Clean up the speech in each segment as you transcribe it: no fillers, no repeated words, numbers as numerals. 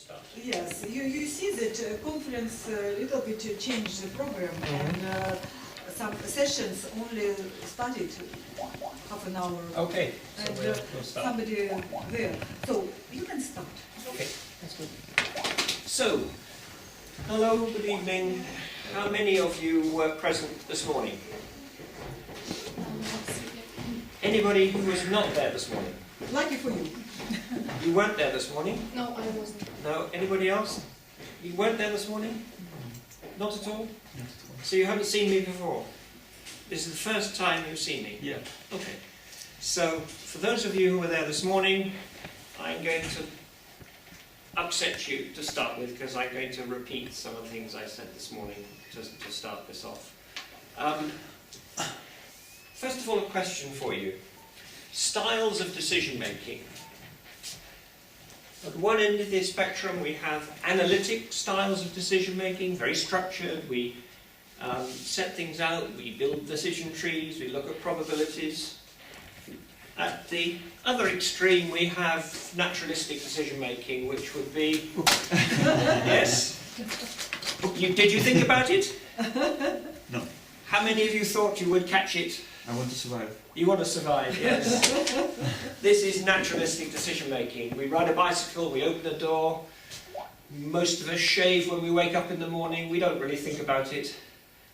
start. Yes, you see that conference a little bit changed the program, and some sessions only started half an hour. Okay, so And we'll start. somebody there, so you can start. Okay, that's good. So, hello, good evening. How many of you were present this morning? Anybody who was not there this morning? Lucky for you. You weren't there this morning? No, I wasn't. No? Anybody else? You weren't there this morning? Not at all? So you haven't seen me before? This is the first time you've seen me? Yeah. Okay. So, for those of you who were there this morning, I'm going to upset you to start with, because I'm going to repeat some of the things I said this morning to start this off. First of all, a question for you. Styles of decision making. At one end of the spectrum we have analytic styles of decision making, very structured. We set things out, we build decision trees, we look at probabilities. At the other extreme we have naturalistic decision making, which would be... Yes? Did you think about it? No. How many of you thought you would catch it? I want to survive. You want to survive, yes. This is naturalistic decision making. We ride a bicycle, we open a door. Most of us shave when we wake up in the morning. We don't really think about it.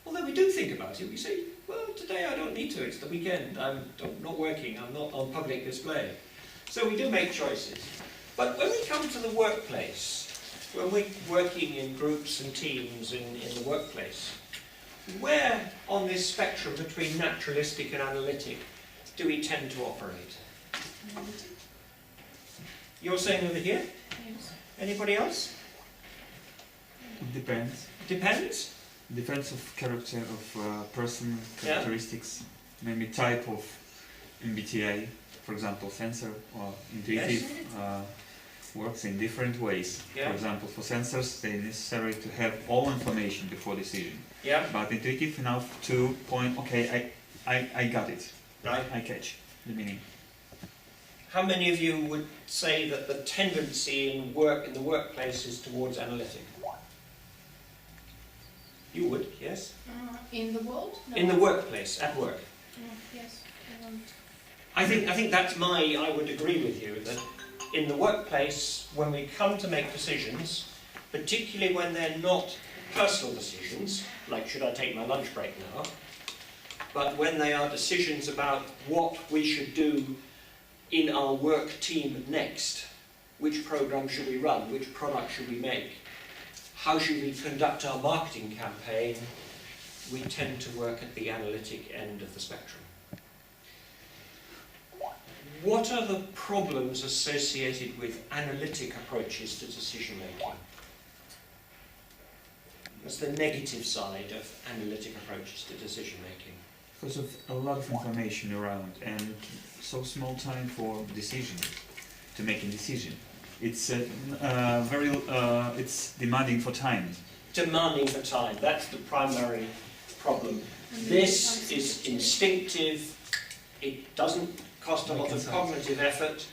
Although we do think about it. We say, well, today I don't need to. It's the weekend. I'm not working. I'm not on public display. So we do make choices. But when we come to the workplace, when we're working in groups and teams in the workplace, where on this spectrum between naturalistic and analytic do we tend to operate? Analytic? You're saying over here? Yes. Anybody else? It depends. Depends? Depends of character of person, characteristics, maybe type of MBTI, for example, sensor or intuitive works in different ways. Yeah. For example, for sensors, they necessary to have all information before decision. Yeah. But intuitive enough to point, okay, I got it. Right. I catch the meaning. How many of you would say that the tendency in the workplace is towards analytic? You would, yes? In the world? No. In the workplace, at work. Yes. I want. I think that's I would agree with you, that in the workplace, when we come to make decisions, particularly when they're not personal decisions, like should I take my lunch break now, but when they are decisions about what we should do in our work team next, which program should we run, which product should we make, how should we conduct our marketing campaign, we tend to work at the analytic end of the spectrum. What are the problems associated with analytic approaches to decision making? What's the negative side of analytic approaches to decision making? Because of a lot of information around and so small time for decision, to make a decision. It's it's demanding for time. Demanding for time, that's the primary problem. This is instinctive, it doesn't cost a lot of cognitive effort,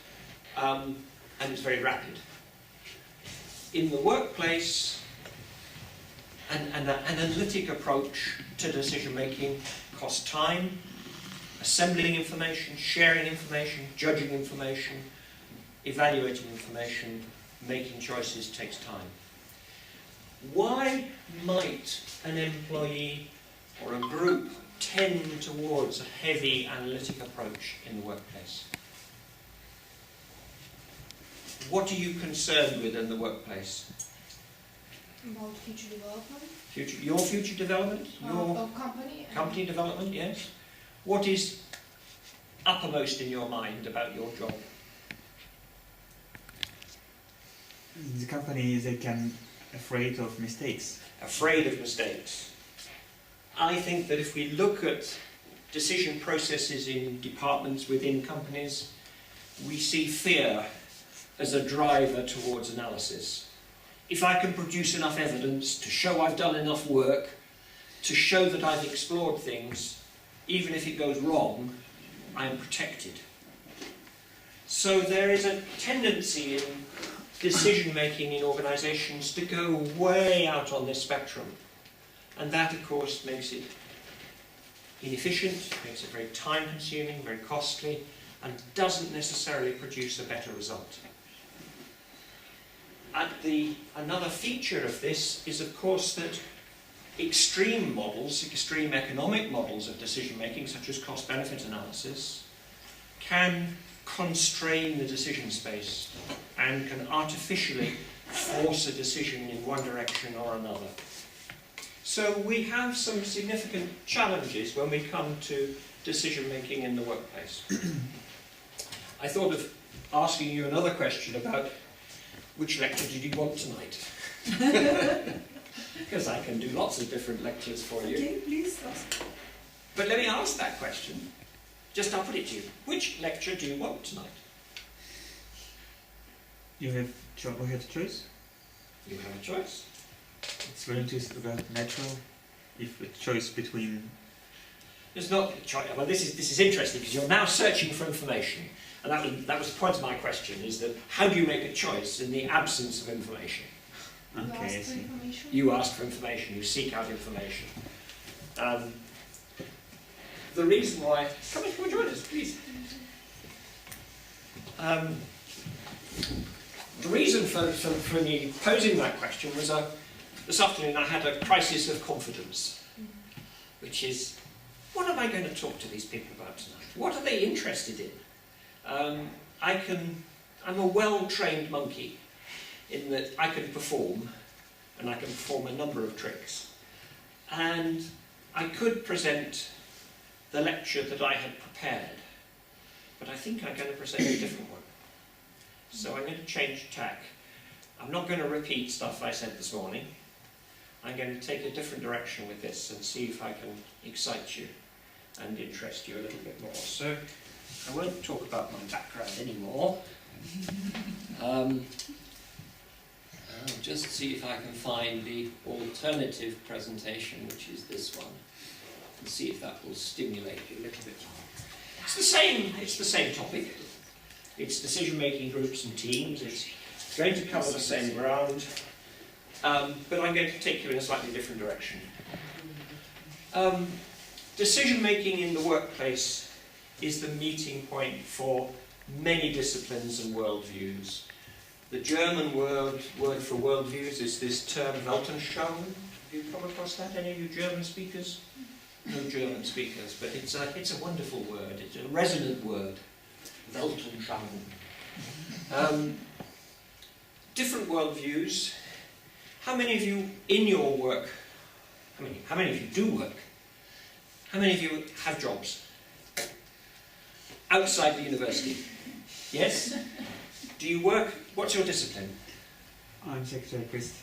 and it's very rapid. In the workplace, an analytic approach to decision making costs time, assembling information, sharing information, judging information, evaluating information, making choices takes time. Why might an employee or a group tend towards a heavy analytic approach in the workplace? What are you concerned with in the workplace? About future development. Your future development? Your company. company development, yes. What is uppermost in your mind about your job? The company, they can afraid of mistakes. Afraid of mistakes. I think that if we look at decision processes in departments within companies, we see fear as a driver towards analysis. If I can produce enough evidence to show I've done enough work, to show that I've explored things, even if it goes wrong, I am protected. So there is a tendency in decision-making in organisations to go way out on this spectrum. And that, of course, makes it inefficient, makes it very time-consuming, very costly, and doesn't necessarily produce a better result. Another feature of this is, of course, that extreme models, extreme economic models of decision-making, such as cost-benefit analysis, can constrain the decision space and can artificially force a decision in one direction or another. So we have some significant challenges when we come to decision-making in the workplace. I thought of asking you another question about which lecture did you want tonight? Because I can do lots of different lectures for you. Okay, please ask. But let me ask that question. Just I'll put it to you. Which lecture do you want tonight? We have choice. You have a choice. It's very interesting about natural. If a choice between. There's not a choice. Well, this is interesting because you're now searching for information, and that was the point of my question: is that how do you make a choice in the absence of information? Okay, I see. You ask for information. You seek out information. The reason why. Come and join us, please. The reason for me posing that question was this afternoon I had a crisis of confidence, which is, what am I going to talk to these people about tonight? What are they interested in? I'm a well-trained monkey in that I can perform, and I can perform a number of tricks. And I could present the lecture that I had prepared, but I think I'm going to present a different one. So I'm going to change tack. I'm not going to repeat stuff I said this morning. I'm going to take a different direction with this and see if I can excite you and interest you a little bit more. So I won't talk about my background anymore. I'll just see if I can find the alternative presentation, which is this one, and see if that will stimulate you a little bit. It's the same topic. It's decision-making groups and teams. It's going to cover the same ground, but I'm going to take you in a slightly different direction. Decision-making in the workplace is the meeting point for many disciplines and worldviews. The German word for worldviews is this term Weltanschauung. Have you come across that? Any of you German speakers? No German speakers, but it's a wonderful word. It's a resonant word. Weltanschauung. Different worldviews. How many of you in your work, how many of you do work? How many of you have jobs? Outside the university? Yes? Do you work? What's your discipline? I'm psychotherapist.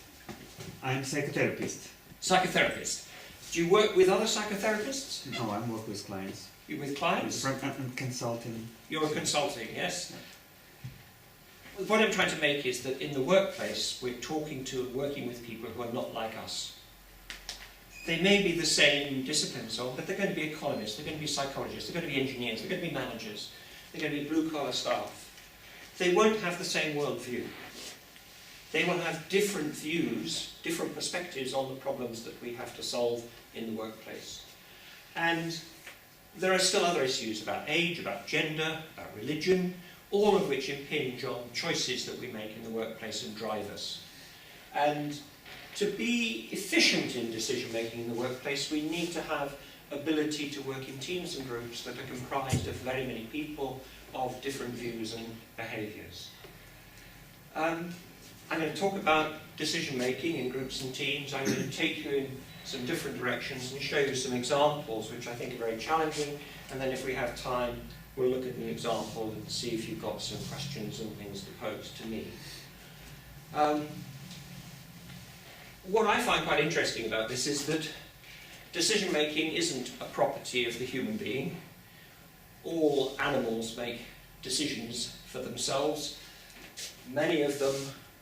I'm psychotherapist. Psychotherapist. Do you work with other psychotherapists? No, I work with clients. You with clients? I'm consulting. You're consulting, yes? The point I'm trying to make is that in the workplace, we're talking to and working with people who are not like us. They may be the same disciplines, but they're going to be economists, they're going to be psychologists, they're going to be engineers, they're going to be managers, they're going to be blue-collar staff. They won't have the same worldview. They will have different views, different perspectives on the problems that we have to solve in the workplace. And there are still other issues about age, about gender, about religion, all of which impinge on choices that we make in the workplace and drive us. And to be efficient in decision-making in the workplace, we need to have ability to work in teams and groups that are comprised of very many people of different views and behaviours. I'm going to talk about decision-making in groups and teams. I'm going to take you in some different directions and show you some examples which I think are very challenging, and then if we have time we'll look at an example and see if you've got some questions and things to pose to me. What I find quite interesting about this is that decision-making isn't a property of the human being. All animals make decisions for themselves. Many of them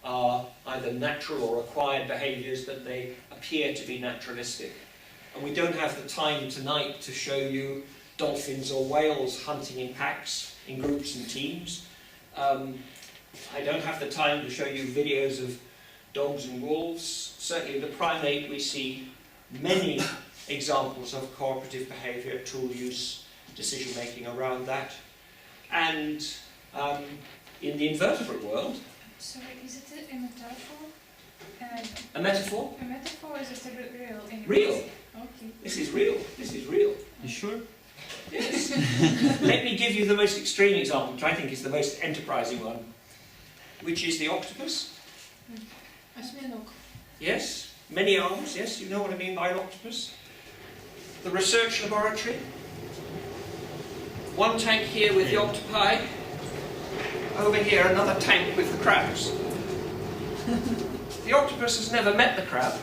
are either natural or acquired behaviours, but they appear to be naturalistic. And we don't have the time tonight to show you dolphins or whales hunting in packs, in groups and teams. I don't have the time to show you videos of dogs and wolves. Certainly in the primate we see many examples of cooperative behaviour, tool use, decision making around that. And in the invertebrate world... Sorry, is it a metaphor? A metaphor? A metaphor, is it real? Real. Okay. This is real. This is real. You sure? Yes. Let me give you the most extreme example, which I think is the most enterprising one, which is the octopus. Осьминог. Yes, many arms, yes, you know what I mean by an octopus. The research laboratory. One tank here with the octopi. Over here another tank with the crabs. The octopus has never met the crab.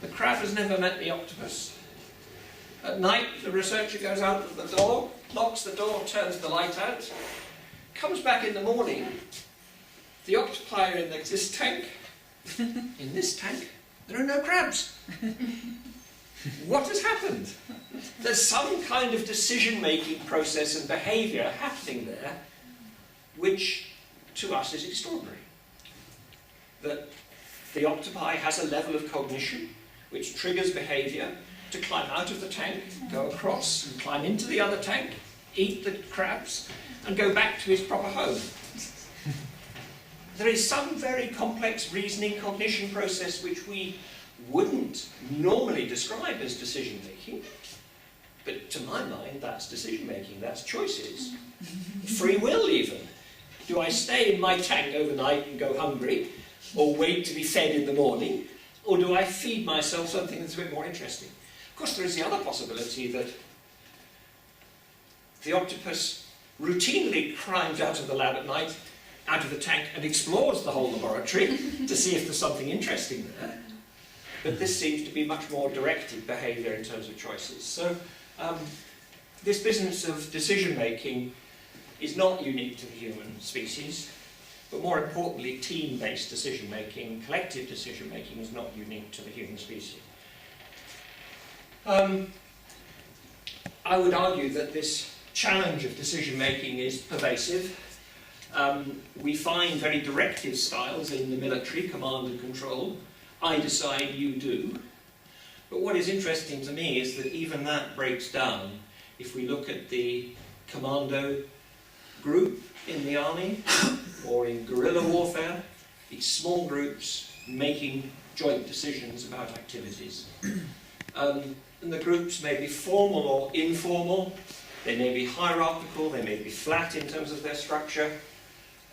The crab has never met the octopus. At night, the researcher goes out of the door, locks the door, turns the light out, comes back in the morning. The octopi are in this tank. In this tank, there are no crabs. What has happened? There's some kind of decision-making process and behaviour happening there, which to us is extraordinary. That the octopi has a level of cognition which triggers behaviour to climb out of the tank, go across and climb into the other tank, eat the crabs and go back to his proper home. There is some very complex reasoning cognition process which we wouldn't normally describe as decision making, but to my mind that's decision making, that's choices. Free will even. Do I stay in my tank overnight and go hungry, or wait to be fed in the morning, or do I feed myself something that's a bit more interesting? Of course, there is the other possibility that the octopus routinely climbs out of the lab at night, out of the tank, and explores the whole laboratory to see if there's something interesting there. But this seems to be much more directed behaviour in terms of choices. So this business of decision-making is not unique to the human species, but more importantly, team-based decision-making, collective decision-making is not unique to the human species. I would argue that this challenge of decision-making is pervasive. We find very directive styles in the military, command and control. I decide, you do. But what is interesting to me is that even that breaks down if we look at the commando group in the army or in guerrilla warfare. It's small groups making joint decisions about activities. And the groups may be formal or informal, they may be hierarchical, they may be flat in terms of their structure,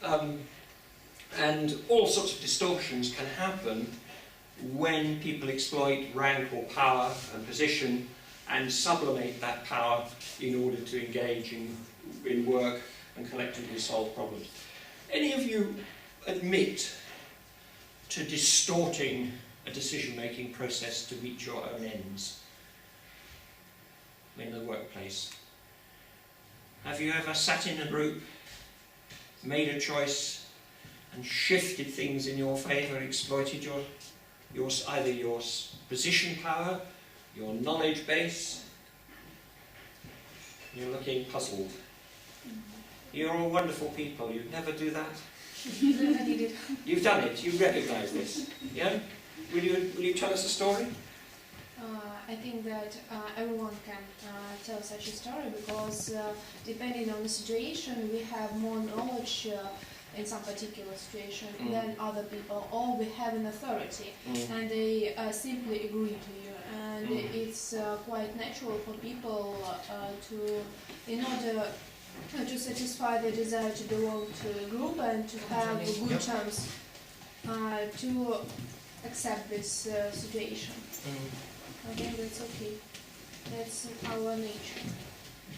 and all sorts of distortions can happen when people exploit rank or power and position and sublimate that power in order to engage in work and collectively solve problems. Any of you admit to distorting a decision-making process to reach your own ends in the workplace? Have you ever sat in a group, made a choice and shifted things in your favour, exploited either your position power, your knowledge base? You're looking puzzled. You're all wonderful people, you'd never do that. I did it. You've done it, you recognise this. Yeah? Will you tell us a story? I think that everyone can tell such a story because depending on the situation, we have more knowledge in some particular situation than other people, or we have an authority and they simply agree to you. And it's quite natural for people in order to satisfy the desire to belong to a group and to have good terms, to accept this situation. I think that's okay. That's our nature.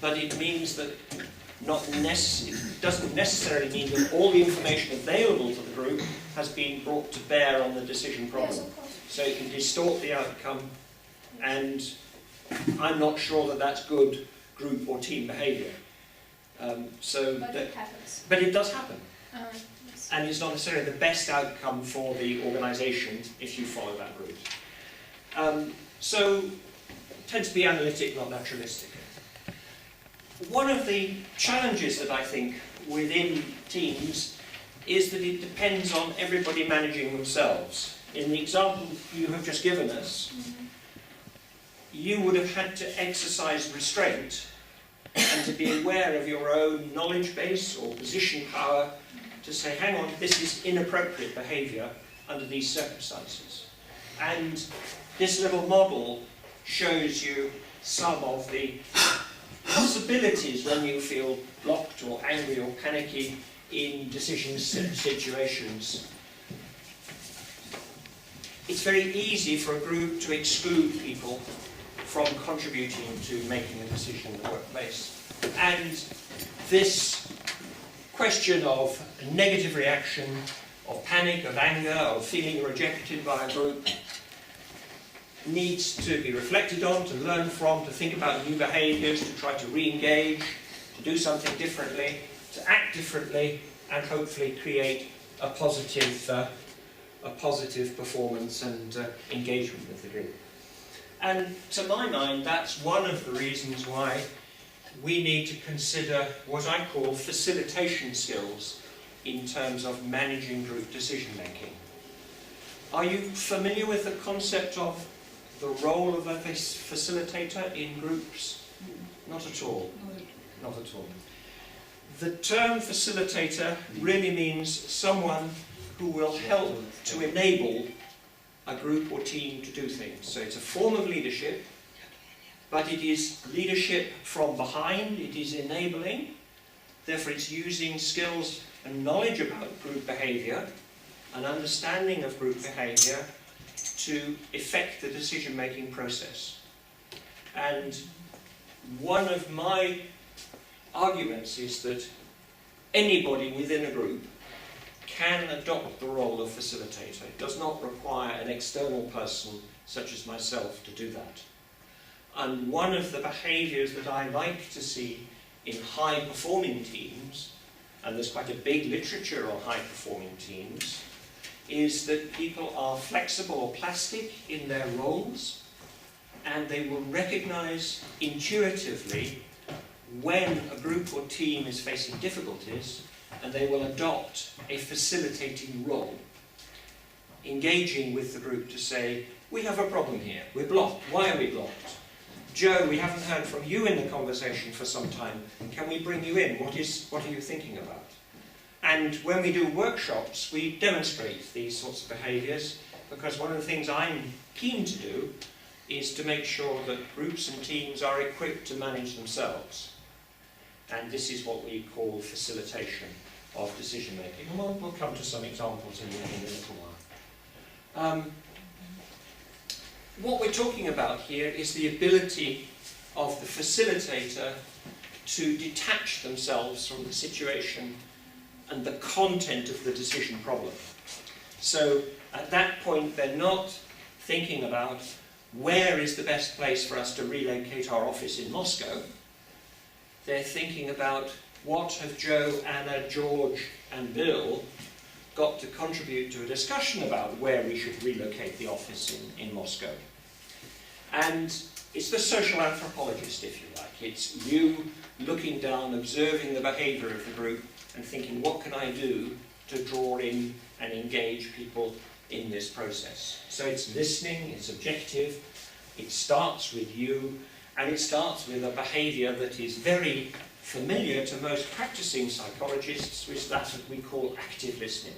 But it means that it doesn't necessarily mean that all the information available to the group has been brought to bear on the decision problem. Yes, of course. So it can distort the outcome, and I'm not sure that that's good group or team behaviour. But it happens. But it does happen. Yes. And it's not necessarily the best outcome for the organisation if you follow that route. So it tends to be analytic, not naturalistic. One of the challenges that I think within teams is that it depends on everybody managing themselves. In the example you have just given us, you would have had to exercise restraint and to be aware of your own knowledge base or position power to say, hang on, this is inappropriate behaviour under these circumstances. And this little model shows you some of the possibilities when you feel blocked or angry or panicky in decision situations. It's very easy for a group to exclude people from contributing to making a decision in the workplace. And this question of negative reaction, of panic, of anger, of feeling rejected by a group needs to be reflected on, to learn from, to think about new behaviours, to try to re-engage, to do something differently, to act differently, and hopefully create a positive performance and engagement with the group. And to my mind, that's one of the reasons why we need to consider what I call facilitation skills in terms of managing group decision making. Are you familiar with the concept of the role of a facilitator in groups? Not at all. Not at all. The term facilitator really means someone who will help to enable a group or team to do things. So it's a form of leadership, but it is leadership from behind, it is enabling, therefore it's using skills and knowledge about group behaviour, an understanding of group behaviour to effect the decision-making process. And one of my arguments is that anybody within a group can adopt the role of facilitator. It does not require an external person such as myself to do that. And one of the behaviours that I like to see in high-performing teams, and there's quite a big literature on high-performing teams, is that people are flexible or plastic in their roles, and they will recognise intuitively when a group or team is facing difficulties, and they will adopt a facilitating role, engaging with the group to say, we have a problem here, we're blocked, why are we blocked? Joe, we haven't heard from you in the conversation for some time, can we bring you in? What are you thinking about? And when we do workshops, we demonstrate these sorts of behaviours, because one of the things I'm keen to do is to make sure that groups and teams are equipped to manage themselves. And this is what we call facilitation of decision making. And we'll come to some examples in a little while. What we're talking about here is the ability of the facilitator to detach themselves from the situation and the content of the decision problem. So at that point, they're not thinking about where is the best place for us to relocate our office in Moscow. They're thinking about what have Joe, Anna, George and Bill got to contribute to a discussion about where we should relocate the office in Moscow. And it's the social anthropologist, if you like. It's you looking down, observing the behaviour of the group and thinking, what can I do to draw in and engage people in this process? So it's listening, it's objective, it starts with you, and it starts with a behaviour that is very familiar to most practicing psychologists, which is that we call active listening.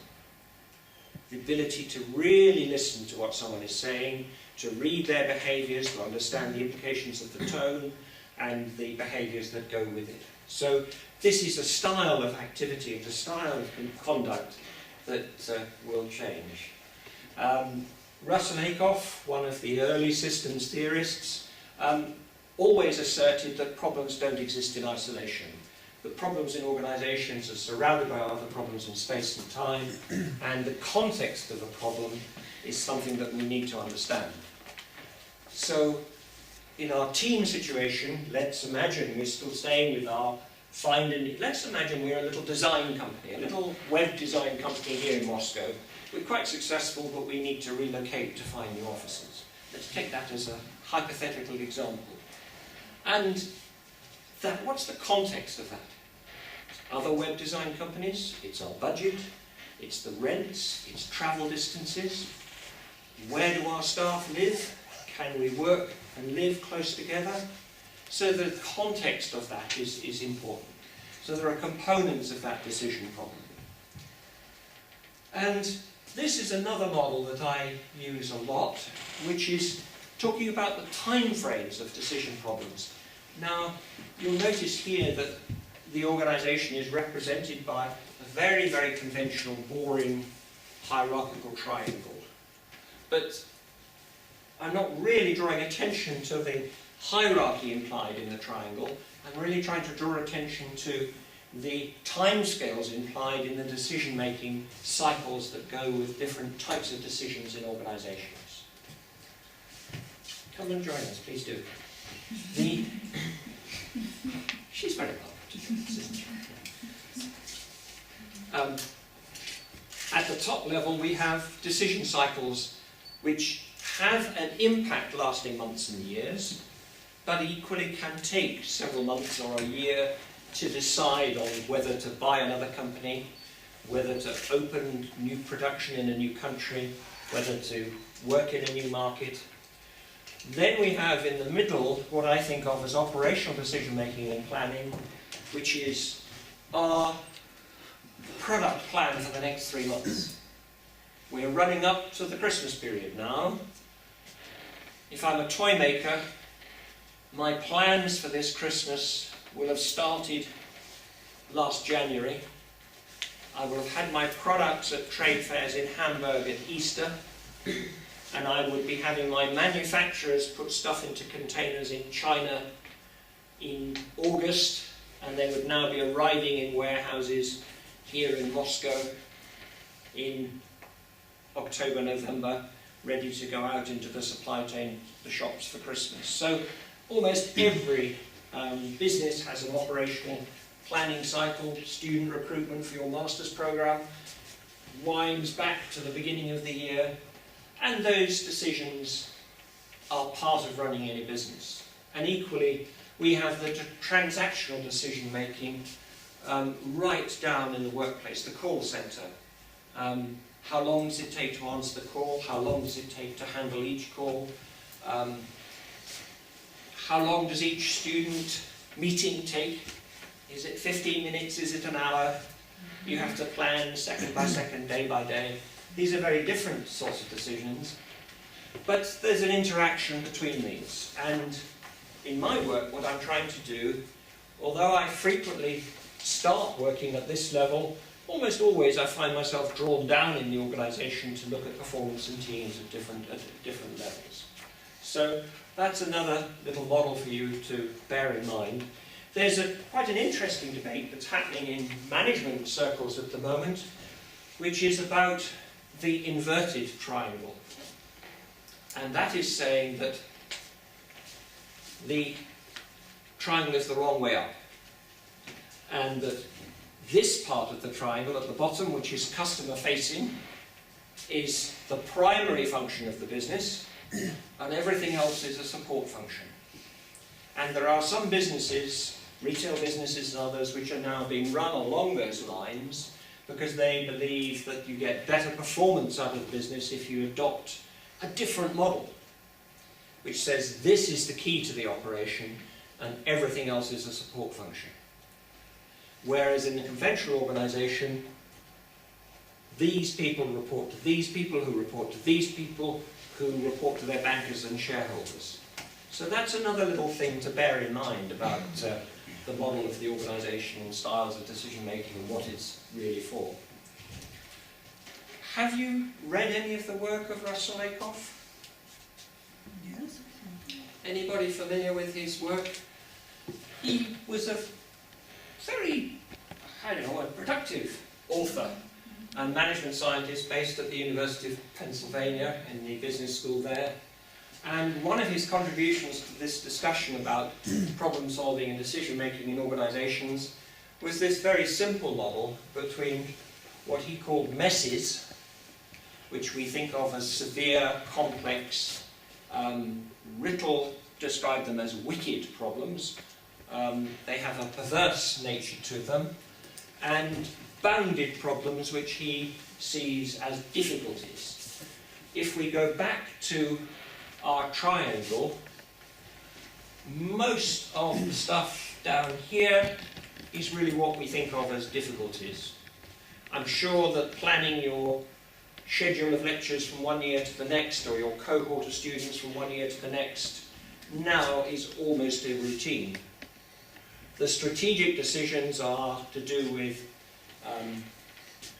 The ability to really listen to what someone is saying, to read their behaviours, to understand the implications of the tone and the behaviours that go with it. So this is a style of activity, it's a style of conduct that will change. Russell Ackoff, one of the early systems theorists, always asserted that problems don't exist in isolation. The problems in organisations are surrounded by other problems in space and time, and the context of a problem is something that we need to understand. So, in our team situation, let's imagine we're still staying with our let's imagine we're a little design company, a little web design company here in Moscow. We're quite successful, but we need to relocate to find new offices. Let's take that as a hypothetical example. And what's the context of that? Other web design companies, it's our budget, It's the rents, it's travel distances. Where do our staff live? Can we work and live close together? So the context of that is important. So there are components of that decision problem. And this is another model that I use a lot, which is talking about the time frames of decision problems. Now, you'll notice here that the organisation is represented by a very, very conventional, boring, hierarchical triangle. But I'm not really drawing attention to the hierarchy implied in the triangle. I'm really trying to draw attention to the timescales implied in the decision-making cycles that go with different types of decisions in organisations. Come and join us, please do. She's very welcome, isn't she? At the top level, we have decision cycles which have an impact lasting months and years, but equally can take several months or a year to decide on whether to buy another company, whether to open new production in a new country, whether to work in a new market. Then we have in the middle what I think of as operational decision making and planning, which is our product plan for the next 3 months. We're running up to the Christmas period now. If I'm a toy maker, my plans for this Christmas will have started last January. I will have had my products at trade fairs in Hamburg at Easter, and I would be having my manufacturers put stuff into containers in China in August, and they would now be arriving in warehouses here in Moscow in October, November, ready to go out into the supply chain, the shops for Christmas. So almost every business has an operational planning cycle. Student recruitment for your master's program winds back to the beginning of the year, and those decisions are part of running any business. And equally, we have the transactional decision making right down in the workplace, the call centre. How long does it take to answer the call? How long does it take to handle each call? How long does each student meeting take? Is it 15 minutes? Is it an hour? You have to plan second by second, day by day. These are very different sorts of decisions, but there's an interaction between these. And in my work, what I'm trying to do, although I frequently start working at this level, almost always I find myself drawn down in the organisation to look at performance and teams at different levels. So that's another little model for you to bear in mind. There's quite an interesting debate that's happening in management circles at the moment, which is about the inverted triangle. And that is saying that the triangle is the wrong way up. And that this part of the triangle at the bottom, which is customer facing, is the primary function of the business, and everything else is a support function. And there are some businesses, retail businesses and others, which are now being run along those lines because they believe that you get better performance out of the business if you adopt a different model, which says this is the key to the operation and everything else is a support function. Whereas in the conventional organisation, these people report to these people who report to these people who report to their bankers and shareholders. So that's another little thing to bear in mind about the model of the organisation and styles of decision making and what it's really for. Have you read any of the work of Raskolnikov? Yes. Anybody familiar with his work? He was a very, a productive author and management scientist based at the University of Pennsylvania in the business school there. And one of his contributions to this discussion about problem solving and decision making in organizations was this very simple model between what he called messes, which we think of as severe, complex, Rittel described them as wicked problems. They have a perverse nature to them, and bounded problems which he sees as difficulties. If we go back to our triangle, most of the stuff down here is really what we think of as difficulties. I'm sure that planning your schedule of lectures from one year to the next, or your cohort of students from one year to the next, now is almost a routine. The strategic decisions are to do with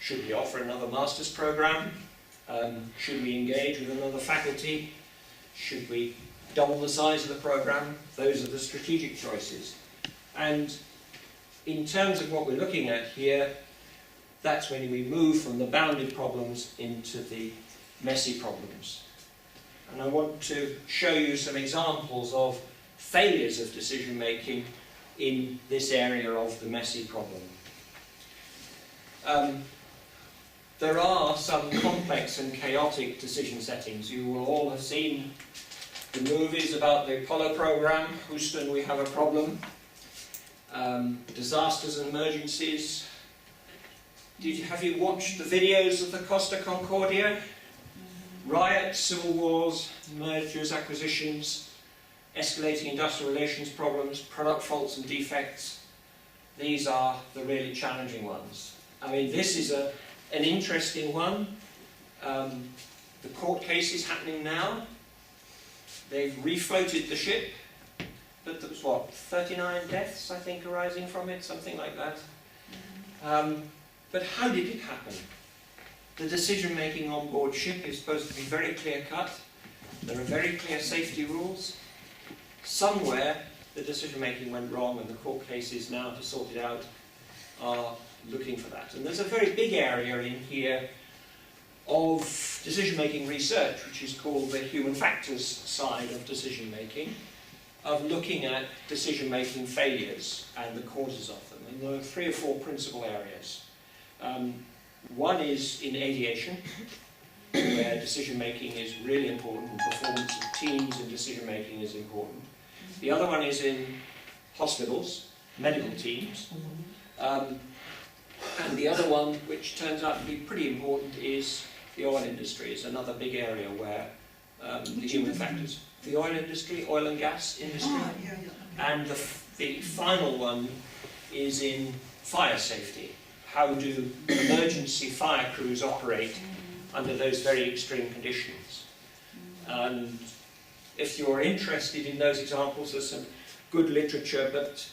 should we offer another master's program, should we engage with another faculty, should we double the size of the program. Those are the strategic choices. And in terms of what we're looking at here, that's when we move from the bounded problems into the messy problems. And I want to show you some examples of failures of decision making in this area of the messy problem. There are some complex and chaotic decision settings. You will all have seen the movies about the Apollo program. Houston, we have a problem. Disasters and emergencies. Have you watched the videos of the Costa Concordia? Riots, civil wars, mergers, acquisitions, escalating industrial relations problems, product faults and defects. These are the really challenging ones. I mean, this is an interesting one. The court case is happening now. They've refloated the ship, but there was, what, 39 deaths, I think, arising from it, something like that. But how did it happen? The decision-making on board ship is supposed to be very clear-cut. There are very clear safety rules. Somewhere, the decision-making went wrong, and the court cases now, to sort it out, are looking for that. And there's a very big area in here of decision-making research, which is called the human factors side of decision-making, of looking at decision-making failures and the causes of them. And there are 3 or 4 principal areas. One is in aviation, where decision-making is really important, and performance of teams in decision-making is important. The other one is in hospitals, medical teams. And the other one, which turns out to be pretty important, is the oil industry. It's another big area where the human factors. The oil industry, oil and gas industry. And the final one is in fire safety. How do emergency fire crews operate under those very extreme conditions? And if you're interested in those examples, there's some good literature, but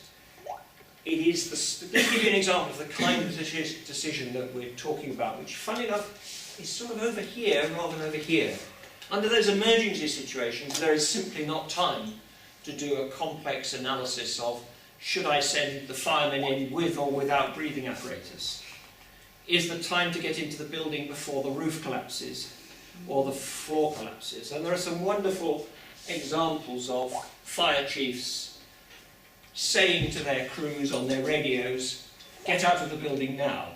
it is the, let me give you an example of the kind of decision that we're talking about, which, funny enough, is sort of over here rather than over here. Under those emergency situations, there is simply not time to do a complex analysis of, should I send the firemen in with or without breathing apparatus? Is the time to get into the building before the roof collapses or the floor collapses? And there are some wonderful examples of fire chiefs saying to their crews on their radios, get out of the building now.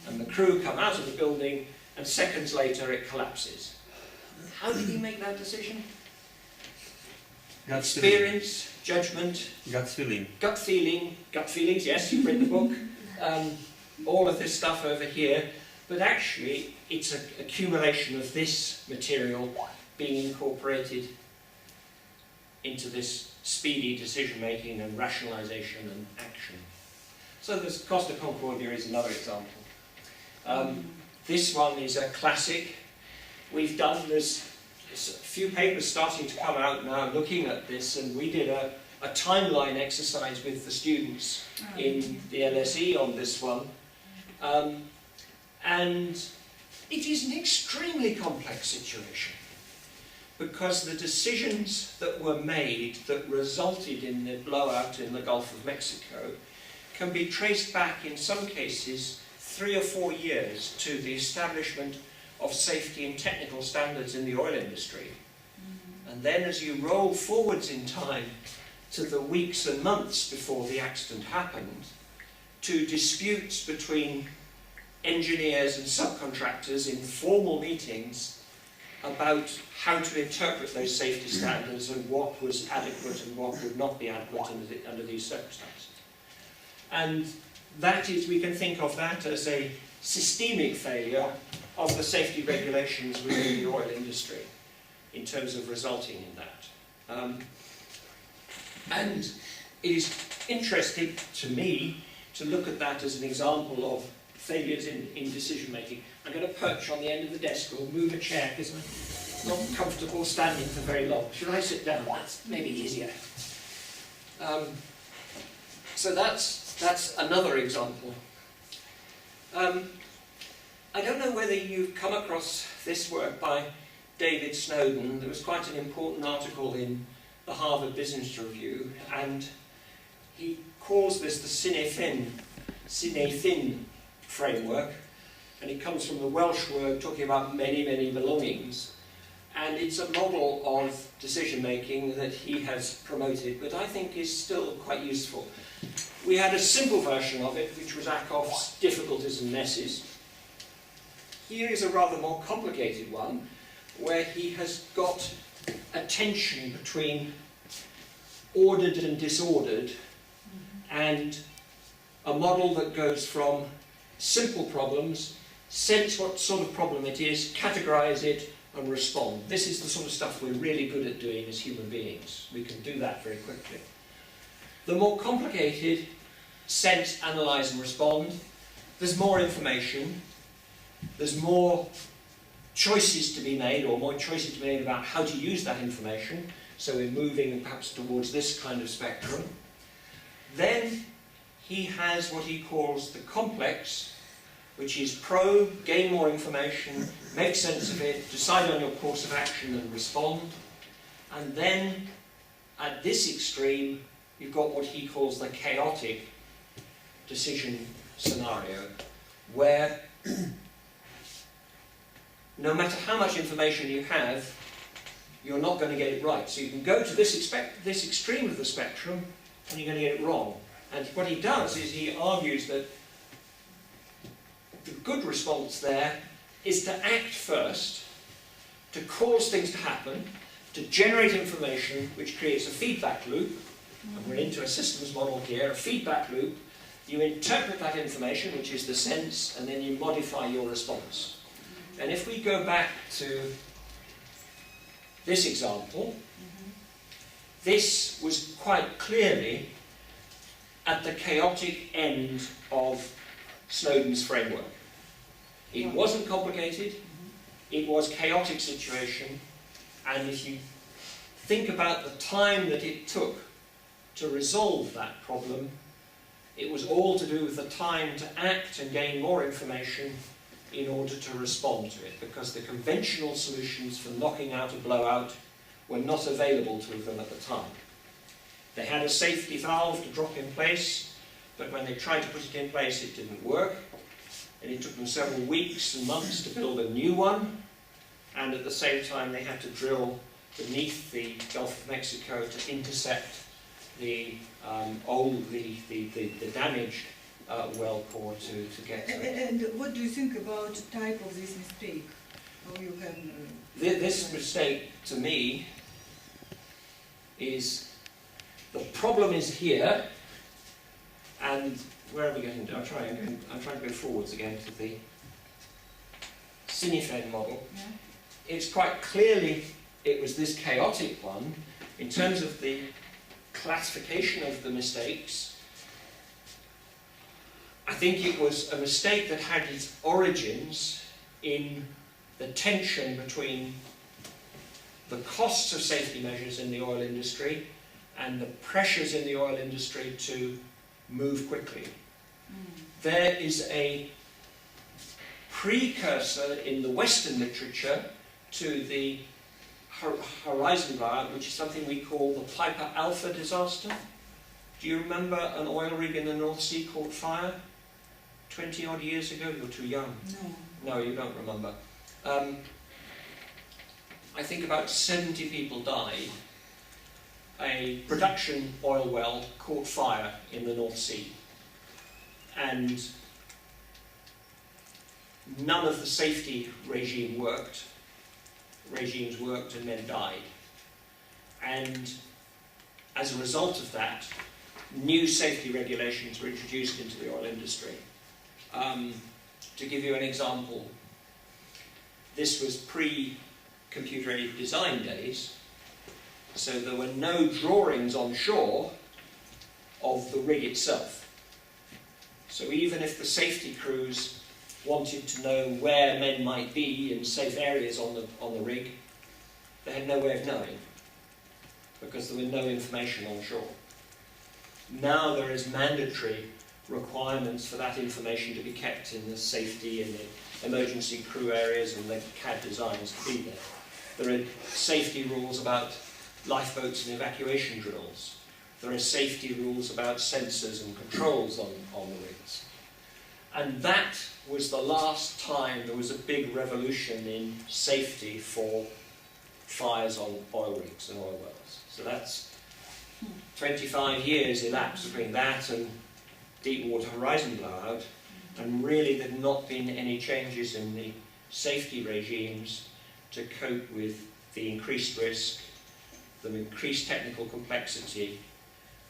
And the crew come out of the building, and seconds later it collapses. How did he make that decision? Experience, judgment, gut feeling. Gut feelings, yes, you've read the book. All of this stuff over here, but actually it's an accumulation of this material being incorporated into this speedy decision-making and rationalization and action. So this Costa Concordia is another example. This one is a classic. We've done this, there's a few papers starting to come out now looking at this, and we did a timeline exercise with the students in the LSE on this one. And it is an extremely complex situation, because the decisions that were made that resulted in the blowout in the Gulf of Mexico can be traced back, in some cases, 3 or 4 years to the establishment of safety and technical standards in the oil industry. And then as you roll forwards in time to the weeks and months before the accident happened, to disputes between engineers and subcontractors in formal meetings about how to interpret those safety standards and what was adequate and what would not be adequate under these circumstances. And that is, we can think of that as a systemic failure of the safety regulations within the oil industry in terms of resulting in that. And it is interesting to me to look at that as an example of failures in decision making. I'm going to perch on the end of the desk or move a chair because I'm not comfortable standing for very long. Should I sit down? That's maybe easier. So that's another example. I don't know whether you've come across this work by David Snowden. There was quite an important article in the Harvard Business Review, and he calls this the sine fin framework, and it comes from the Welsh word talking about many, many belongings. And it's a model of decision making that he has promoted, but I think is still quite useful. We had a simple version of it, which was Ackoff's difficulties and messes. Here is a rather more complicated one, where he has got a tension between ordered and disordered, and a model that goes from simple problems, sense what sort of problem it is, categorize it, and respond. This is the sort of stuff we're really good at doing as human beings. We can do that very quickly. The more complicated, sense, analyze, and respond. There's more information. There's more choices to be made, or more choices to be made about how to use that information. So we're moving perhaps towards this kind of spectrum. Then he has what he calls the complex, which is probe, gain more information, make sense of it, decide on your course of action and respond. And then at this extreme, you've got what he calls the chaotic decision scenario, where no matter how much information you have, you're not going to get it right. So you can go to this extreme of the spectrum, and you're going to get it wrong. And what he does is he argues that the good response there is to act first, to cause things to happen, to generate information which creates a feedback loop. And we're into a systems model here, a feedback loop. You interpret that information, which is the sense, and then you modify your response. And if we go back to this example, this was quite clearly at the chaotic end of Snowden's framework. It wasn't complicated, it was a chaotic situation, and if you think about the time that it took to resolve that problem, it was all to do with the time to act and gain more information in order to respond to it, because the conventional solutions for knocking out a blowout were not available to them at the time. They had a safety valve to drop in place, but when they tried to put it in place, it didn't work. And it took them several weeks and months to build a new one. And at the same time, they had to drill beneath the Gulf of Mexico to intercept the damaged well core to get to it. And what do you think about the type of this mistake? How you can... This mistake, to me, is the problem is here, and where are we going to? I'm trying to go forwards again to the Sine model. Yeah. It's quite clearly it was this chaotic one in terms of the classification of the mistakes. I think it was a mistake that had its origins in the tension between the costs of safety measures in the oil industry and the pressures in the oil industry to move quickly. There is a precursor in the Western literature to the horizon blowout, which is something we call the Piper Alpha disaster. Do you remember an oil rig in the North Sea caught fire 20 odd years ago? You're too young. No, you don't remember. I think about 70 people died. A production oil well caught fire in the North Sea, and none of the safety regimes worked and men died. And as a result of that, new safety regulations were introduced into the oil industry. To give you an example, this was pre-computer aided design days, so there were no drawings on shore of the rig itself. So even if the safety crews wanted to know where men might be in safe areas on the rig, they had no way of knowing, because there was no information on shore. Now there is mandatory requirements for that information to be kept in the safety and the emergency crew areas and the CAD designs to be there. There are safety rules about lifeboats and evacuation drills. There are safety rules about sensors and controls on the rigs. And that was the last time there was a big revolution in safety for fires on oil rigs and oil wells. So that's 25 years elapsed between that and Deepwater Horizon blowout, and really there have not been any changes in the safety regimes to cope with the increased risk, the increased technical complexity,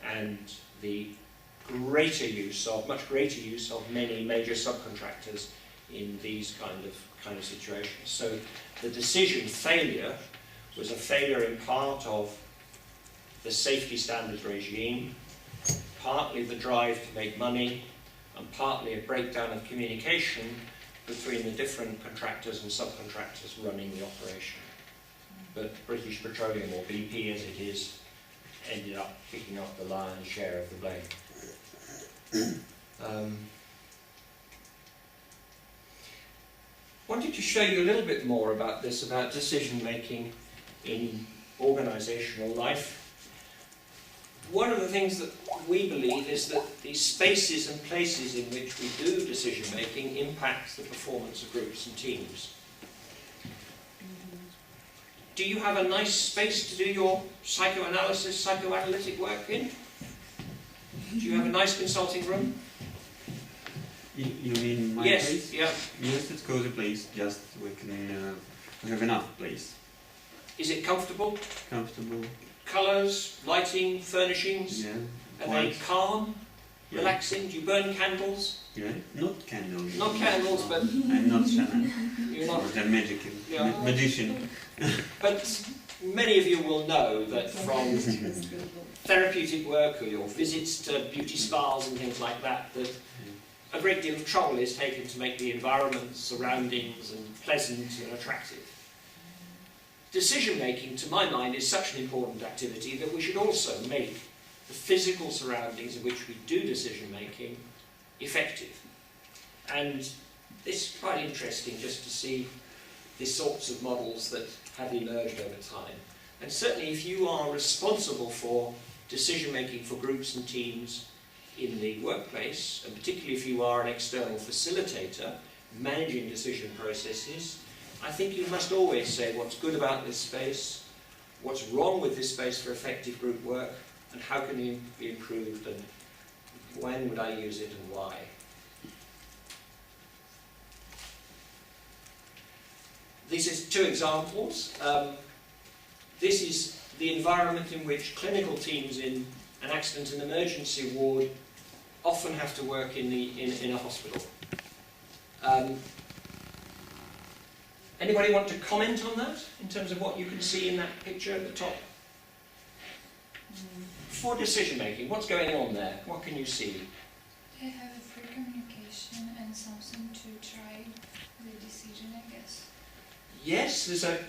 and the much greater use of many major subcontractors in these kind of situations. So the decision failure was a failure in part of the safety standards regime, partly the drive to make money, and partly a breakdown of communication between the different contractors and subcontractors running the operation. But British Petroleum, or BP as it is, ended up picking up the lion's share of the blame. Wanted to show you a little bit more about this, about decision making in organisational life. One of the things that we believe is that the spaces and places in which we do decision making impacts the performance of groups and teams. Do you have a nice space to do your psychoanalysis, psychoanalytic work in? Do you have a nice consulting room? You mean my yes, place? Yeah. Yes, it's cozy place, just we can have enough place. Is it comfortable? Comfortable. Colours, lighting, furnishings? Yeah. Are they calm, Yeah. relaxing? Do you burn candles? Yeah, not candles. Not candles, but I'm not Shannon. you're not. Or the magical magician. But many of you will know that from therapeutic work or your visits to beauty spas and things like that, that a great deal of trouble is taken to make the environment, surroundings, and pleasant and attractive. Decision making, to my mind, is such an important activity that we should also make the physical surroundings in which we do decision making effective. And it's quite interesting just to see the sorts of models that have emerged over time. And certainly if you are responsible for decision making for groups and teams in the workplace, and particularly if you are an external facilitator managing decision processes, I think you must always say what's good about this space, what's wrong with this space for effective group work, and how can it be improved, and when would I use it and why. These are two examples. This is the environment in which clinical teams in an accident and emergency ward often have to work in a hospital. Anybody want to comment on that, in terms of what you can see in that picture at the top? For decision making, what's going on there? What can you see? They have a free communication and something to try the decision, I guess. Yes, it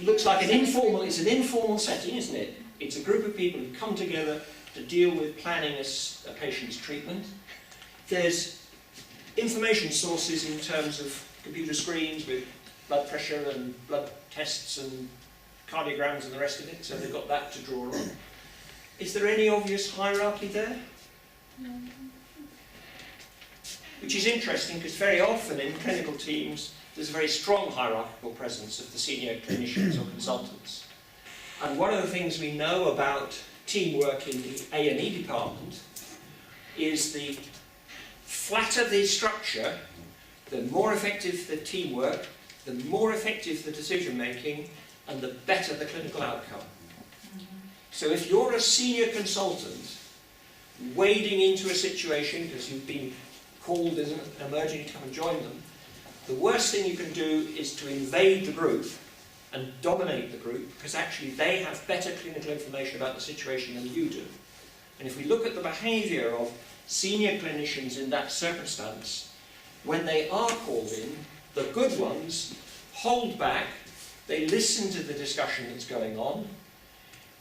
looks like it's an informal setting, isn't it? It's a group of people who come together to deal with planning a patient's treatment. There's information sources in terms of computer screens with blood pressure and blood tests and cardiograms and the rest of it, so they've got that to draw on. Is there any obvious hierarchy there? No. Which is interesting, because very often in clinical teams there's a very strong hierarchical presence of the senior clinicians or consultants. And one of the things we know about teamwork in the A&E department is the flatter the structure, the more effective the teamwork, the more effective the decision making, and the better the clinical outcome. So if you're a senior consultant wading into a situation because you've been called as an emergency to come and join them, the worst thing you can do is to invade the group and dominate the group, because actually they have better clinical information about the situation than you do. And if we look at the behaviour of senior clinicians in that circumstance, when they are called in, the good ones hold back, they listen to the discussion that's going on,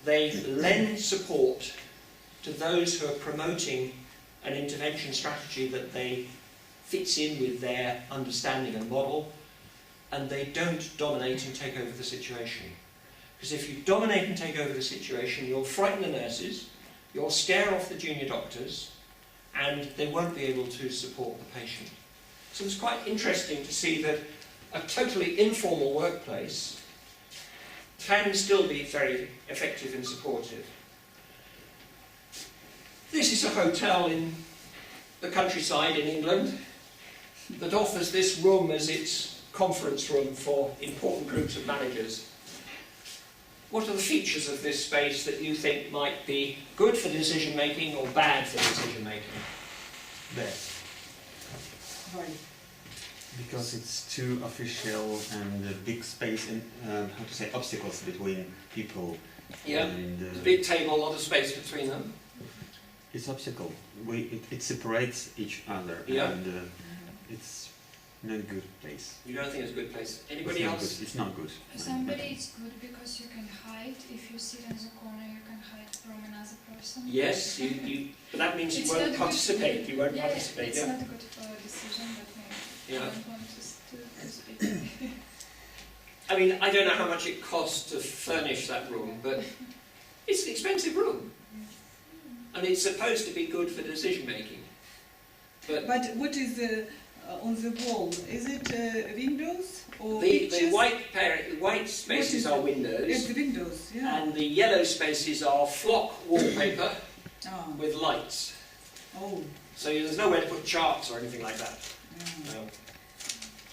they lend support to those who are promoting an intervention strategy that they fits in with their understanding and model, and they don't dominate and take over the situation. Because if you dominate and take over the situation, you'll frighten the nurses, you'll scare off the junior doctors, and they won't be able to support the patient. So it's quite interesting to see that a totally informal workplace can still be very effective and supportive. This is a hotel in the countryside in England that offers this room as its conference room for important groups of managers. What are the features of this space that you think might be good for decision making or bad for decision making? Bad. Why? Because it's too official and a big space and how to say obstacles between people. Yeah, And, there's a big table, a lot of space between them. it's obstacle. It separates each other, Yeah. and it's not a good place. You don't think it's a good place? Anybody It's not else? good. It's not good. For somebody it's good because you can hide. If you sit in the corner, you can hide from another person. Yes, but that means you It's won't not good. participate. You won't Yeah, participate. it's Yeah. not a good decision, but maybe Yeah. I don't want to speak. I mean, I don't know how much it costs to furnish that room, but it's an expensive room, and it's supposed to be good for decision making. But what is on the wall? Is it windows or the pictures? white spaces is are it? windows, It's the windows, yeah. and the yellow spaces are flock wallpaper Ah. with lights. Oh. So there's nowhere to put charts or anything like that. Yeah.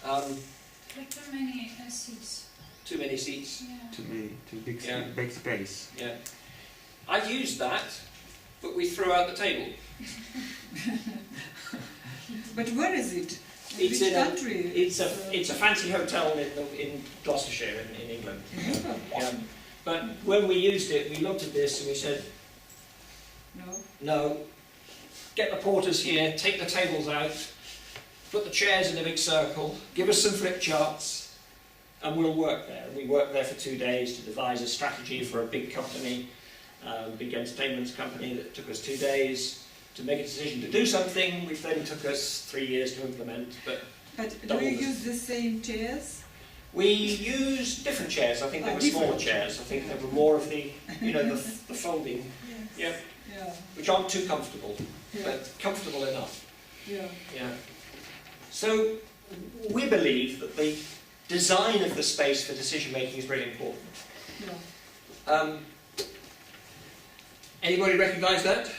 No. Like too many seats. Too many seats. Yeah. Too big, Yeah. big space. Yeah. I've used that, but we threw out the table. But where is it? It's Which in a- country? It's a fancy hotel in Gloucestershire in England. Yeah. Yeah. But when we used it, we looked at this and we said, No. no, get the porters here, take the tables out, put the chairs in a big circle, give us some flip charts, and we'll work there. And we worked there for 2 days to devise a strategy for a big company, big entertainment company that took us 2 days to make a decision to do something, which then took us 3 years to implement. But Do you use the same chairs? we used different chairs. I think they were smaller chairs. I think they were more of the, the folding, Yes. yeah, Yeah. which aren't too comfortable, Yeah. but comfortable enough. Yeah. Yeah. So we believe that the design of the space for decision making is really important. Yeah. Anybody recognise that?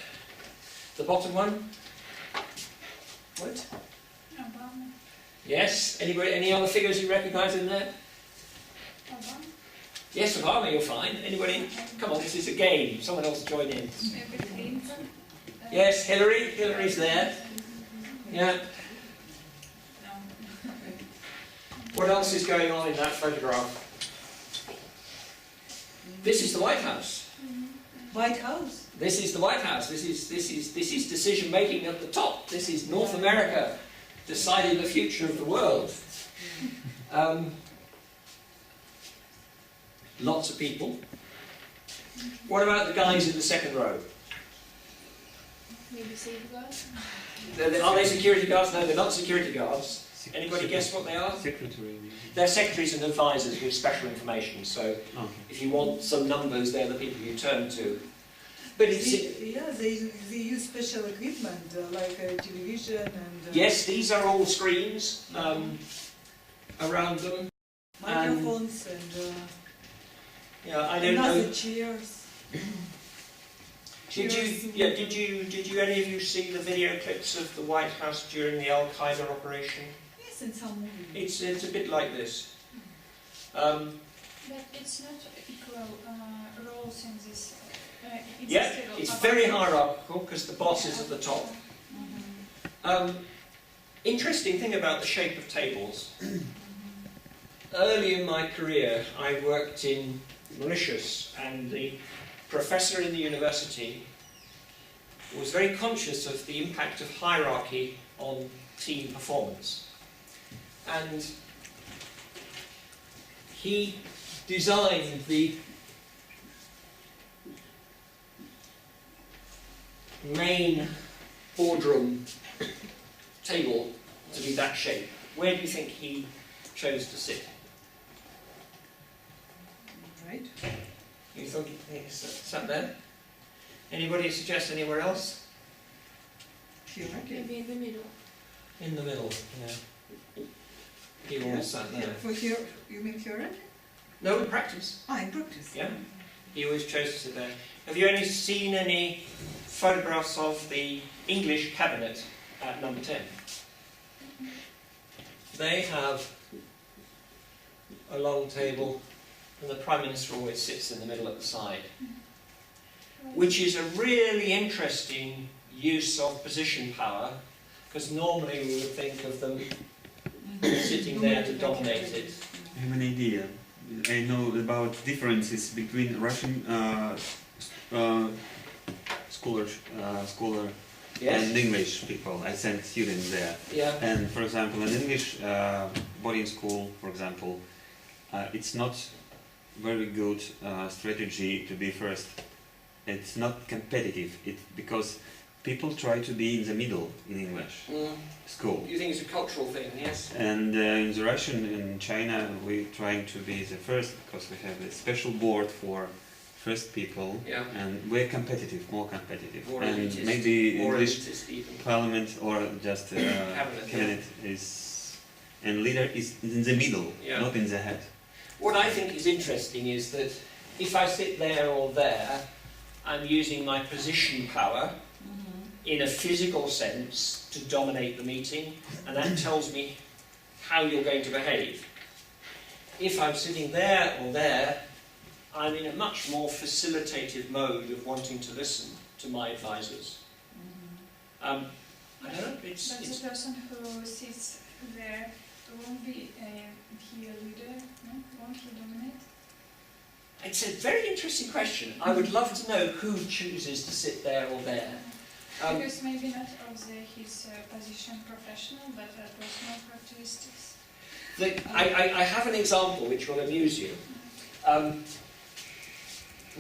The bottom one? What? Obama. Yes. Anybody? Any other figures you recognise in there? Obama. Yes, Obama, you're fine. Anybody? Come on, this is a game. Someone else join in. Maybe Clinton. Yes, Hillary. Hillary's there. Yeah. No. What else is going on in that photograph? This is the White House. White House. This is the White House. This is decision making at the top. This is North America deciding the future of the world. Lots of people. What about the guys in the second row? Maybe safeguards. Are they security guards? No, they're not security guards. Anybody guess what they are? Secretary. They're secretaries and advisors with special information. So Okay. if you want some numbers, they're the people you turn to. But it's They use special equipment like television and yes, these are all screens around them. microphones and Yeah, I don't another know. chairs. Did you any of you see the video clips of the White House during the Al Qaeda operation? Yes, in some movies. It's a bit like this. But it's not equal roles in this. Yeah, it's very hierarchical because the boss is at the top. Interesting thing about the shape of tables. Early in my career, I worked in Mauritius, and the professor in the university was very conscious of the impact of hierarchy on team performance. And he designed the main boardroom table to be that shape. Where do you think he chose to sit? Right. You thought he sat there? Anybody suggest anywhere else? Here, Maybe in the middle. In the middle, yeah. He always sat there. For here, you mean here? No, in practice. In practice. Yeah. He always chose to sit there. Have you seen any photographs of the English cabinet at number 10? They have a long table, and the Prime Minister always sits in the middle at the side, which is a really interesting use of position power, because normally we would think of them sitting there to dominate it. I have an idea. I know about differences between Russian scholar Yes. and English people. I sent students there. Yeah. And for example, in English boarding school, for example, it's not very good strategy to be first. It's not competitive. Because people try to be in the middle in English school. You think it's a cultural thing, yes? And in the Russian, in China, we're trying to be the first because we have a special board for first people, Yeah. and we're competitive, more competitive. More and elitist, maybe more English elitist even. parliament or just cabinet is, and leader is in the middle, Yeah. not in the head. What I think is interesting is that if I sit there or there, I'm using my position power in a physical sense to dominate the meeting, and that tells me how you're going to behave. If I'm sitting there or there, I'm in a much more facilitative mode of wanting to listen to my advisors. I don't know, But the person who sits there won't be he a leader, no? Won't he dominate? it's a very interesting question. I would love to know who chooses to sit there or there. Because maybe not of his position professional, but personal characteristics. I have an example which will amuse you.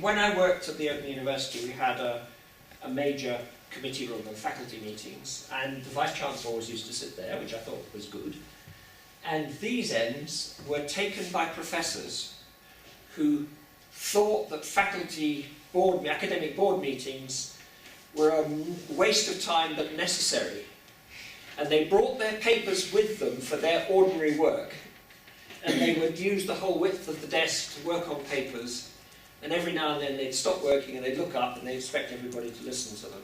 When I worked at the Open University, we had a major committee room and faculty meetings, and the Vice-Chancellor always used to sit there, which I thought was good. And these ends were taken by professors who thought that academic board meetings were a waste of time but necessary. And they brought their papers with them for their ordinary work, and they would use the whole width of the desk to work on papers. And every now and then they'd stop working and they'd look up and they'd expect everybody to listen to them,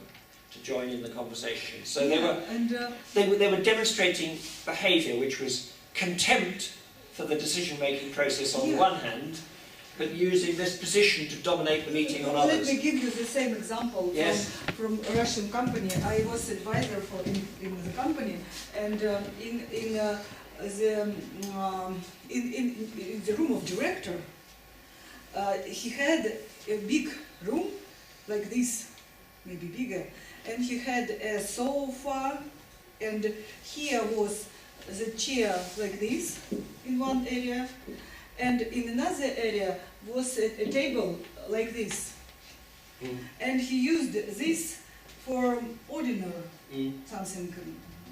to join in the conversation. So they were demonstrating behaviour which was contempt for the decision-making process on the one hand, but using this position to dominate the meeting on others. Let me give you the same example Yes. from a Russian company. I was advisor in the company, and in the room of director, he had a big room like this, maybe bigger, and he had a sofa, and here was the chair like this in one area, and in another area was a table like this. And he used this for ordinary something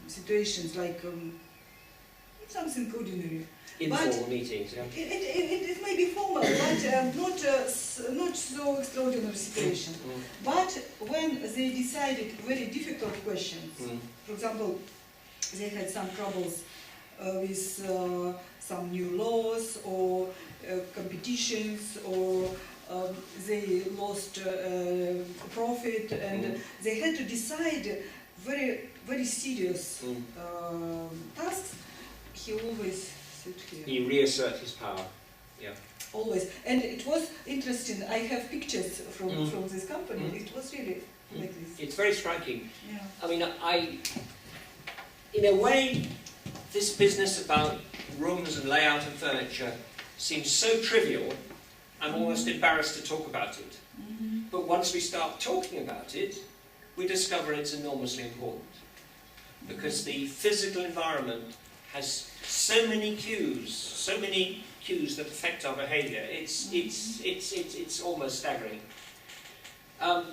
situations, like something ordinary. Informal meetings, yeah. It may be formal, but not so extraordinary situation. But when they decided very difficult questions, for example, they had some troubles with some new laws or competitions, or they lost profit, and they had to decide very serious tasks. He always sit here. He reassert his power. Yeah. Always. And it was interesting. I have pictures from this company. It was really like this. It's very striking. Yeah. I mean, in a way, this business about rooms and layout and furniture seems so trivial, I'm almost embarrassed to talk about it. But once we start talking about it, we discover it's enormously important. Because the physical environment has so many cues that affect our behaviour. It's almost staggering. Well,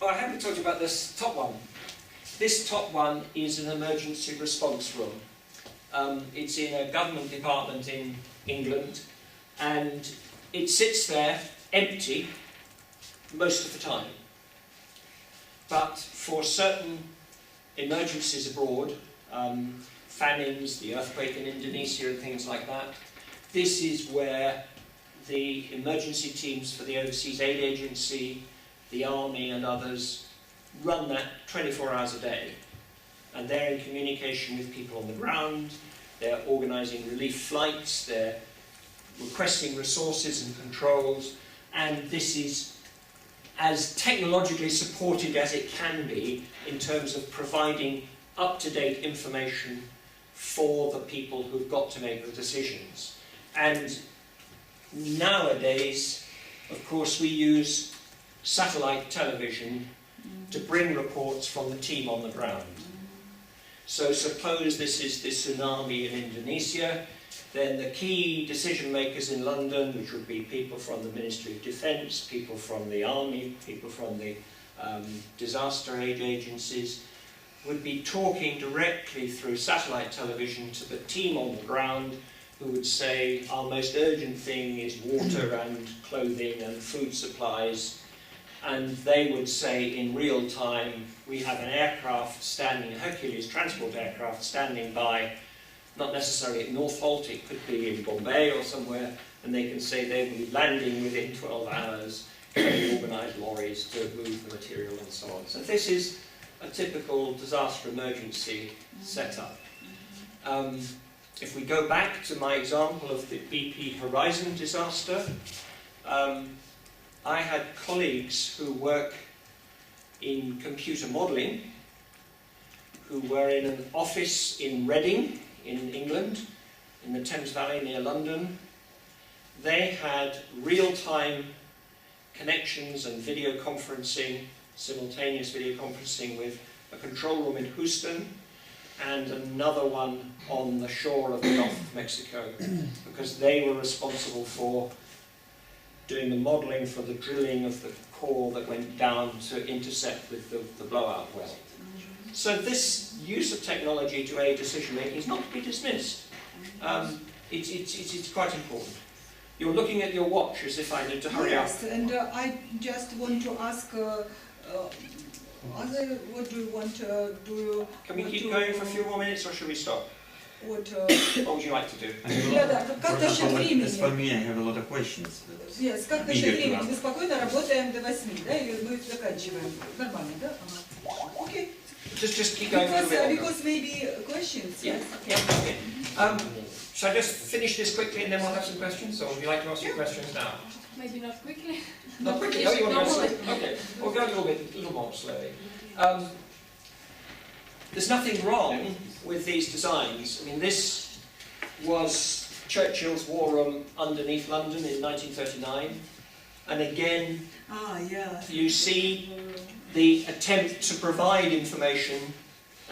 I haven't told you about this top one. This top one is an emergency response room. It's in a government department in England, and it sits there empty most of the time. But for certain emergencies abroad, famines, the earthquake in Indonesia and things like that, this is where the emergency teams for the Overseas Aid Agency, the Army and others run that 24 hours a day. And they're in communication with people on the ground, they're organising relief flights, they're requesting resources and controls, and this is as technologically supported as it can be in terms of providing up-to-date information for the people who've got to make the decisions. And nowadays, of course, we use satellite television to bring reports from the team on the ground. So suppose this is the tsunami in Indonesia, then the key decision makers in London, which would be people from the Ministry of Defence, people from the Army, people from the disaster aid agencies, would be talking directly through satellite television to the team on the ground, who would say, our most urgent thing is water and clothing and food supplies. And they would say in real time, we have an aircraft standing, a Hercules transport aircraft standing by, not necessarily at Northolt, it could be in Bombay or somewhere, and they can say they will be landing within 12 hours, and organise lorries to move the material and so on. So this is a typical disaster emergency setup. If we go back to my example of the BP Horizon disaster, I had colleagues who work in computer modelling, who were in an office in Reading, in England, in the Thames Valley near London. They had real-time connections and video conferencing, simultaneous video conferencing with a control room in Houston and another one on the shore of the Gulf of Mexico, because they were responsible for doing the modelling for the drilling of the core that went down to intercept with the blowout well. So this use of technology to aid decision making is not to be dismissed. It's quite important. You're looking at your watch as if I need to hurry up. Yes, and I just want to ask, what do you want to do? Can we keep going for a few more minutes or should we stop? What would you like to do? As for me, I have a lot of questions. Yes, как насчет времени? Мы спокойно работаем до 8, да, и мы заканчиваем. Нормально, да? Okay. Just keep going for a bit. Because maybe questions. Yeah. Okay. Shall I just finish this quickly and then we'll have some questions, or would you like to ask your questions now? Maybe not quickly. Not quickly. Oh, you want to go slowly? Okay. We'll go a little more slowly. There's nothing wrong with these designs. I mean, this was Churchill's War Room underneath London in 1939, and again, you see the attempt to provide information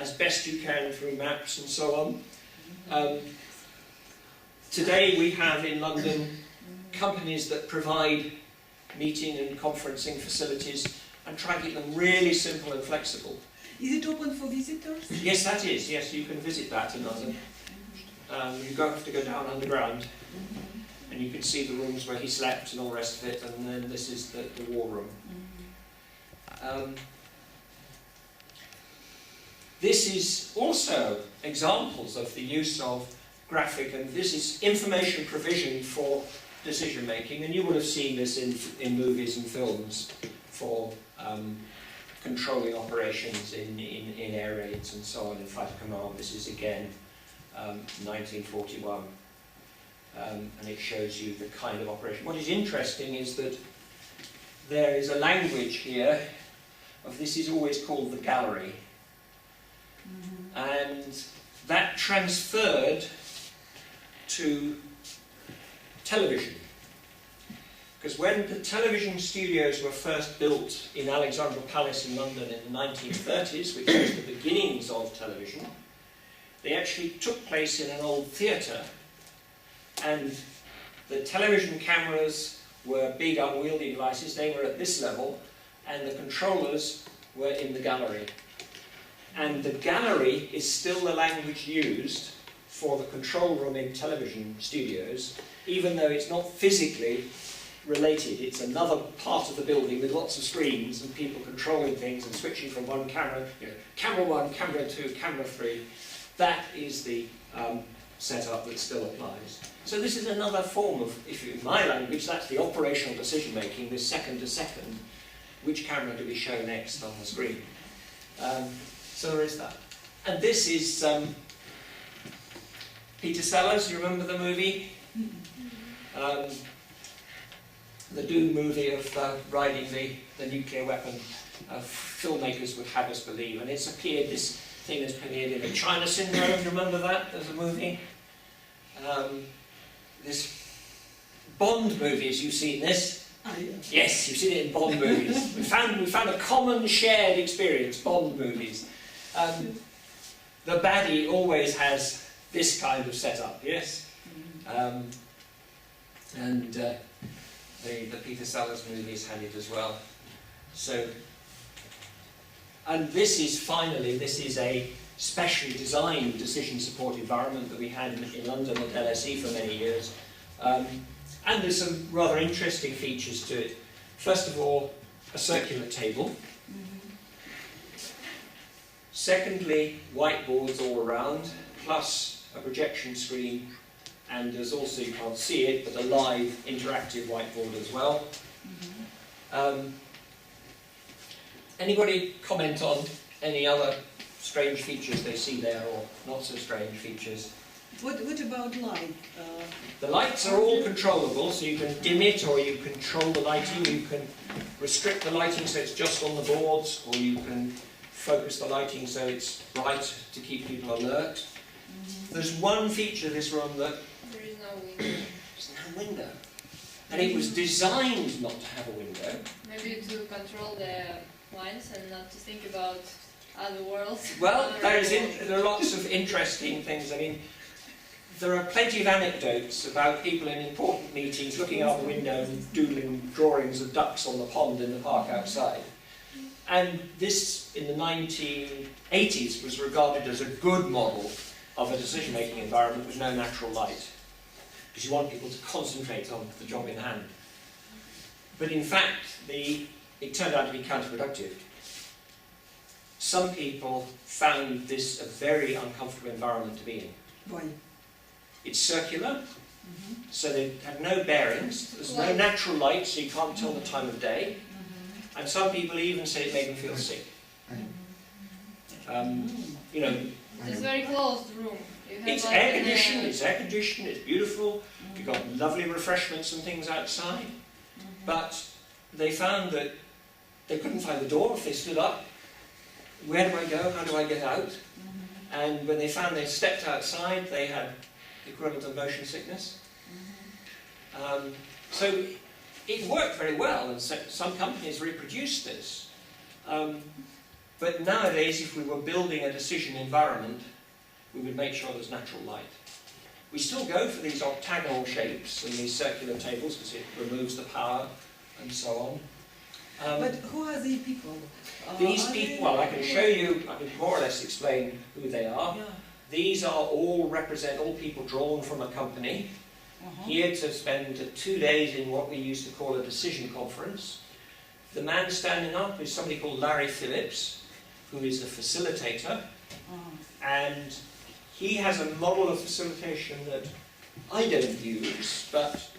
as best you can through maps and so on. Today we have in London companies that provide meeting and conferencing facilities and try to keep them really simple and flexible. Is it open for visitors? Yes, that is. Yes, you can visit that in London. You don't have to go down underground, and you can see the rooms where he slept and all the rest of it, and then this is the war room. This is also examples of the use of graphic, and this is information provision for decision making, and you would have seen this in movies and films for controlling operations in air raids and so on in fighter command. This is again 1941. and it shows you the kind of operation. What is interesting is that there is a language here of this is always called the gallery. And that transferred to television. Because when the television studios were first built in Alexandra Palace in London in the 1930s, which was the beginnings of television, they actually took place in an old theatre, and the television cameras were big unwieldy devices. They were at this level, and the controllers were in the gallery. And the gallery is still the language used for the control room in television studios, even though it's not physically related. It's another part of the building with lots of screens and people controlling things and switching from one camera, camera 1, camera 2, camera 3. That is the setup that still applies. So this is another form of, if in my language, that's the operational decision making, this second to second. Which camera do we show next on the screen? So there is that. And this is Peter Sellers, you remember the movie? The Doom movie of riding the nuclear weapon. Filmmakers would have us believe. And it's appeared, this thing has appeared in the China Syndrome, remember that? There's a movie. This Bond movies, you've seen this? Yes, you've seen it in Bond movies. We found a common shared experience, Bond movies. The baddie always has this kind of setup, yes? And the Peter Sellers movies had it as well. So, and this is finally, this is a specially designed decision support environment that we had in London at LSE for many years. And there's some rather interesting features to it. First of all, a circular table. Secondly, whiteboards all around, plus a projection screen, and there's also, you can't see it, but a live interactive whiteboard as well. Anybody comment on any other strange features they see there, or not so strange features? What about light? The lights are all controllable, so you can dim it, or you control the lighting, you can restrict the lighting so it's just on the boards, or you can focus the lighting so it's bright to keep people alert. There's one feature of this room that There is no window. there's no window. And it was designed not to have a window. Maybe to control the minds and not to think about other worlds. Well, there are lots of interesting things. I mean, there are plenty of anecdotes about people in important meetings looking out the window and doodling drawings of ducks on the pond in the park outside. And this, in the 1980s, was regarded as a good model of a decision-making environment with no natural light, because you want people to concentrate on the job in hand. But in fact, it turned out to be counterproductive. Some people found this a very uncomfortable environment to be in. Why? It's circular, so they have no bearings, there's no natural light, so you can't tell the time of day, and some people even say it made them feel sick. You know, It's a very closed room. You have it's like air conditioned, it's beautiful, you've got lovely refreshments and things outside, but they found that they couldn't find the door if they stood up. Where do I go? How do I get out? And when they found they stepped outside, they had the equivalent of motion sickness. So it worked very well, and some companies reproduced this. But nowadays, if we were building a decision environment, we would make sure there's natural light. We still go for these octagonal shapes and these circular tables because it removes the power and so on. But who are these people? These people, well, I can show you, I can more or less explain who they are. Yeah. These are all people drawn from a company, here to spend 2 days in what we used to call a decision conference. The man standing up is somebody called Larry Phillips, who is the facilitator, and he has a model of facilitation that I don't use, but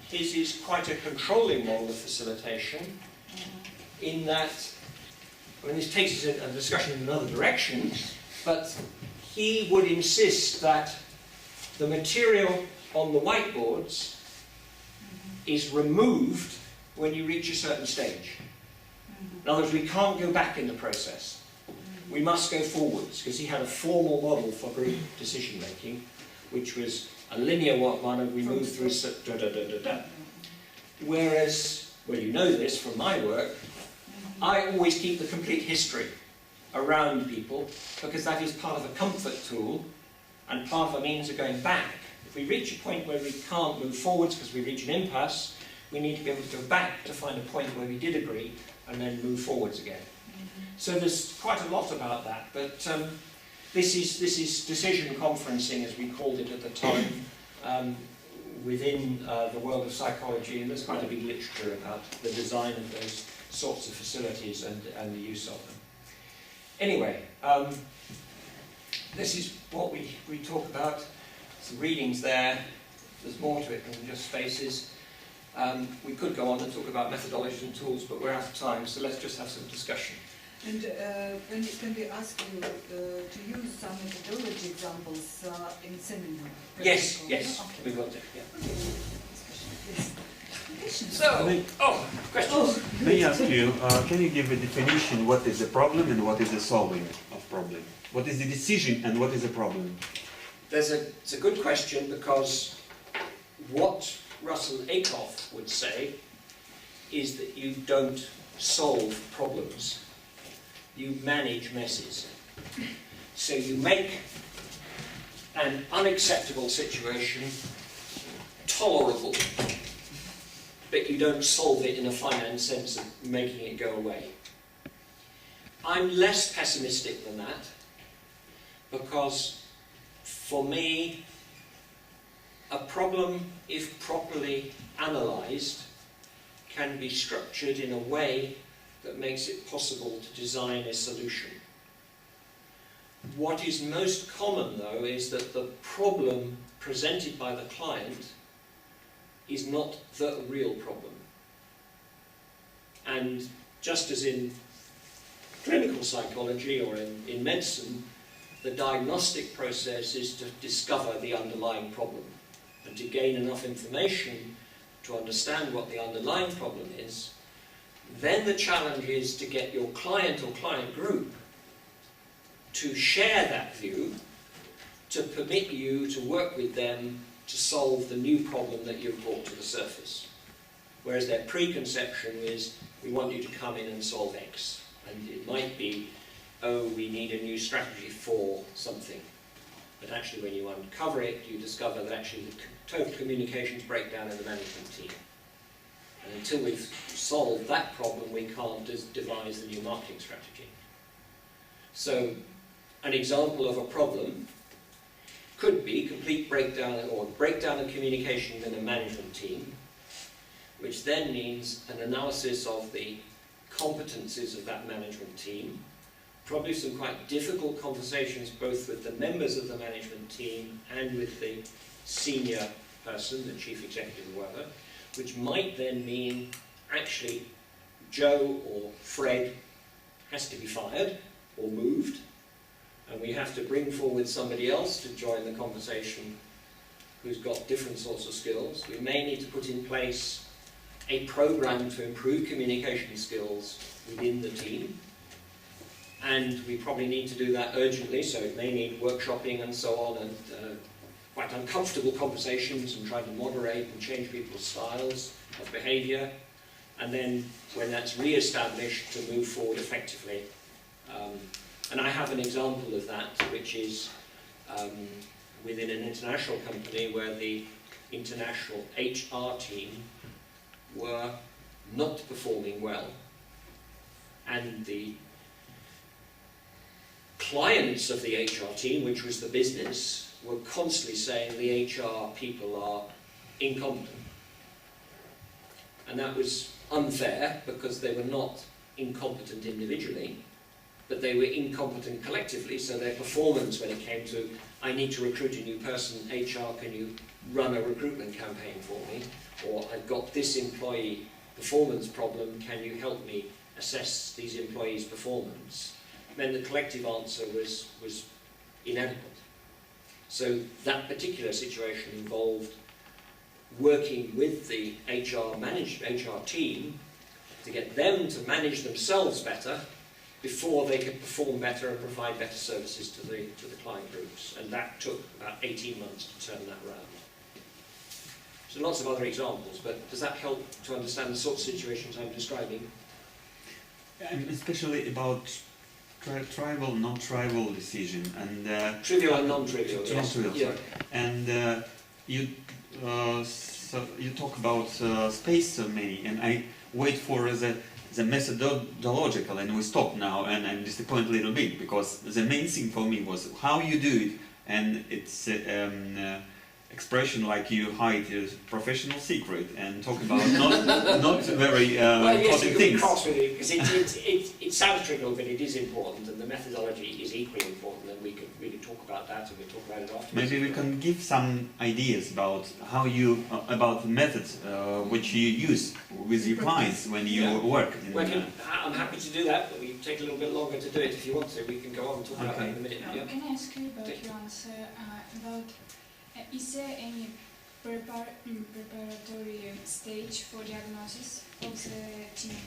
his is quite a controlling model of facilitation, in that, I mean, this takes us in a discussion in another direction, but he would insist that the material on the whiteboards is removed when you reach a certain stage. In other words, we can't go back in the process. We must go forwards, because he had a formal model for group decision making, which was a linear one, and we move through da-da-da-da-da. Whereas, well, you know this from my work, I always keep the complete history around people, because that is part of a comfort tool and part of a means of going back. If we reach a point where we can't move forwards because we reach an impasse, we need to be able to go back to find a point where we did agree and then move forwards again. So there's quite a lot about that, but this is decision conferencing, as we called it at the time, within the world of psychology, and there's quite a big literature about the design of those sorts of facilities and the use of them. Anyway, this is what we talk about. Some readings there. There's more to it than just spaces. We could go on and talk about methodologies and tools, but we're out of time, so let's just have some discussion. And can we ask you to use some methodology examples in seminar? Yes, Okay. we will do. Yeah. Yes. So, questions? May I ask you, can you give a definition what is a problem and what is the solving of problem? What is the decision and what is the problem? It's a good question, because what Russell Ackoff would say is that you don't solve problems, you manage messes. So you make an unacceptable situation tolerable, but you don't solve it in a finite sense of making it go away. I'm less pessimistic than that, because for me, a problem, if properly analysed, can be structured in a way that makes it possible to design a solution. What is most common, though, is that the problem presented by the client is not the real problem. And just as in clinical psychology or in medicine, the diagnostic process is to discover the underlying problem and to gain enough information to understand what the underlying problem is. Then the challenge is to get your client or client group to share that view, to permit you to work with them to solve the new problem that you've brought to the surface. Whereas their preconception is, we want you to come in and solve X. And it might be, oh, we need a new strategy for something. But actually when you uncover it, you discover that actually the total communications break down in the management team. And until we've solved that problem, we can't devise the new marketing strategy. So an example of a problem could be complete breakdown or breakdown of communication in a management team, which then means an analysis of the competencies of that management team, probably some quite difficult conversations both with the members of the management team and with the senior person, the chief executive or whatever, which might then mean actually Joe or Fred has to be fired or moved, and we have to bring forward somebody else to join the conversation who's got different sorts of skills. We may need to put in place a program to improve communication skills within the team, and we probably need to do that urgently, so it may need workshopping and so on, and quite uncomfortable conversations and trying to moderate and change people's styles of behaviour, and then when that's re-established, to move forward effectively. And I have an example of that, which is within an international company where the international HR team were not performing well, and the clients of the HR team, which was the business, were constantly saying the HR people are incompetent. And that was unfair, because they were not incompetent individually, but they were incompetent collectively, so their performance when it came to, I need to recruit a new person, HR, can you run a recruitment campaign for me? Or I've got this employee performance problem, can you help me assess these employees' performance? Then the collective answer was inadequate. So that particular situation involved working with the HR team to get them to manage themselves better before they could perform better and provide better services to the client groups. And that took about 18 months to turn that around. So lots of other examples, but does that help to understand the sort of situations I'm describing? And especially about trivial, non-trivial decision and trivial and non-trivial. Yes. Non-trivial, Yeah. sorry. And you talk about space so many, and I wait for the methodological, and we stop now, and I'm disappointed a little bit because the main thing for me was how you do it, and it's expression like you hide your professional secret and talk about not very important things. Cross with it because it sounds trivial, but it is important, and the methodology is equally important. And we could talk about that, and we talk about it afterwards. Maybe we can give some ideas about how you about the methods which you use with your clients when you work. I'm happy to do that, but we take a little bit longer to do it. If you want to, we can go on and talk about that in a minute. Yeah. Can I ask you about your answer about is there any preparatory stage for diagnosis of the team?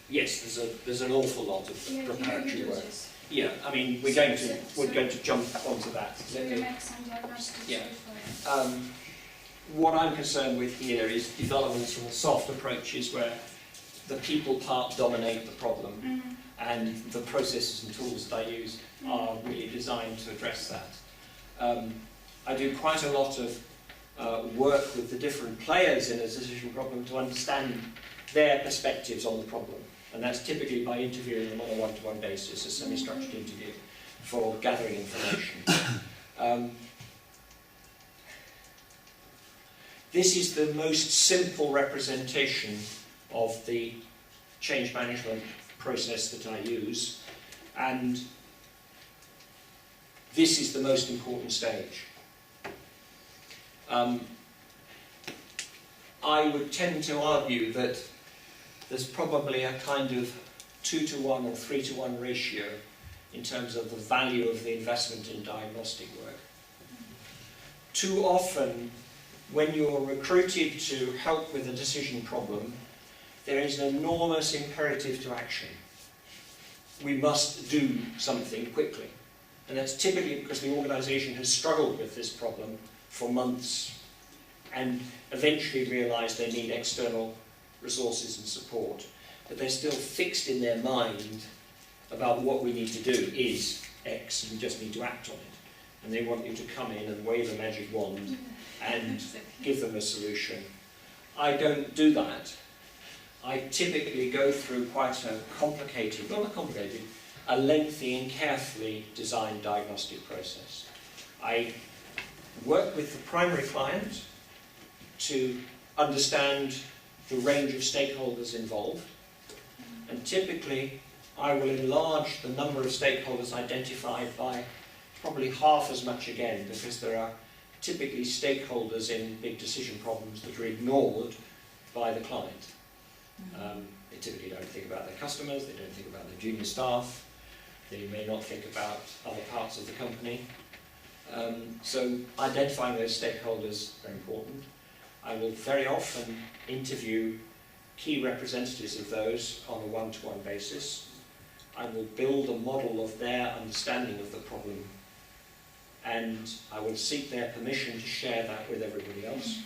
Yes, there's an awful lot of preparatory work. This. Yeah, I mean we're going to jump onto that. So you make some diagnostics before. What I'm concerned with here is developments from the soft approaches where the people part dominate the problem, and the processes and tools that I use are really designed to address that. I do quite a lot of work with the different players in a decision problem to understand their perspectives on the problem. And that's typically by interviewing them on a one-to-one basis, a semi-structured interview, for gathering information. This is the most simple representation of the change management process that I use, and this is the most important stage. I would tend to argue that there's probably a kind of 2-to-1 or 3-to-1 ratio in terms of the value of the investment in diagnostic work. Too often, when you're recruited to help with a decision problem, there is an enormous imperative to action. We must do something quickly. And that's typically because the organisation has struggled with this problem for months and eventually realised they need external resources and support. But they're still fixed in their mind about what we need to do is X, and we just need to act on it. And they want you to come in and wave a magic wand and give them a solution. I don't do that. I typically go through quite a complicated, well not complicated, a lengthy and carefully designed diagnostic process. I work with the primary client to understand the range of stakeholders involved, and typically I will enlarge the number of stakeholders identified by probably half as much again, because there are typically stakeholders in big decision problems that are ignored by the client. They typically don't think about their customers, they don't think about their junior staff, they may not think about other parts of the company. So identifying those stakeholders is very important. I will very often interview key representatives of those on a one-to-one basis. I will build a model of their understanding of the problem, and I will seek their permission to share that with everybody else.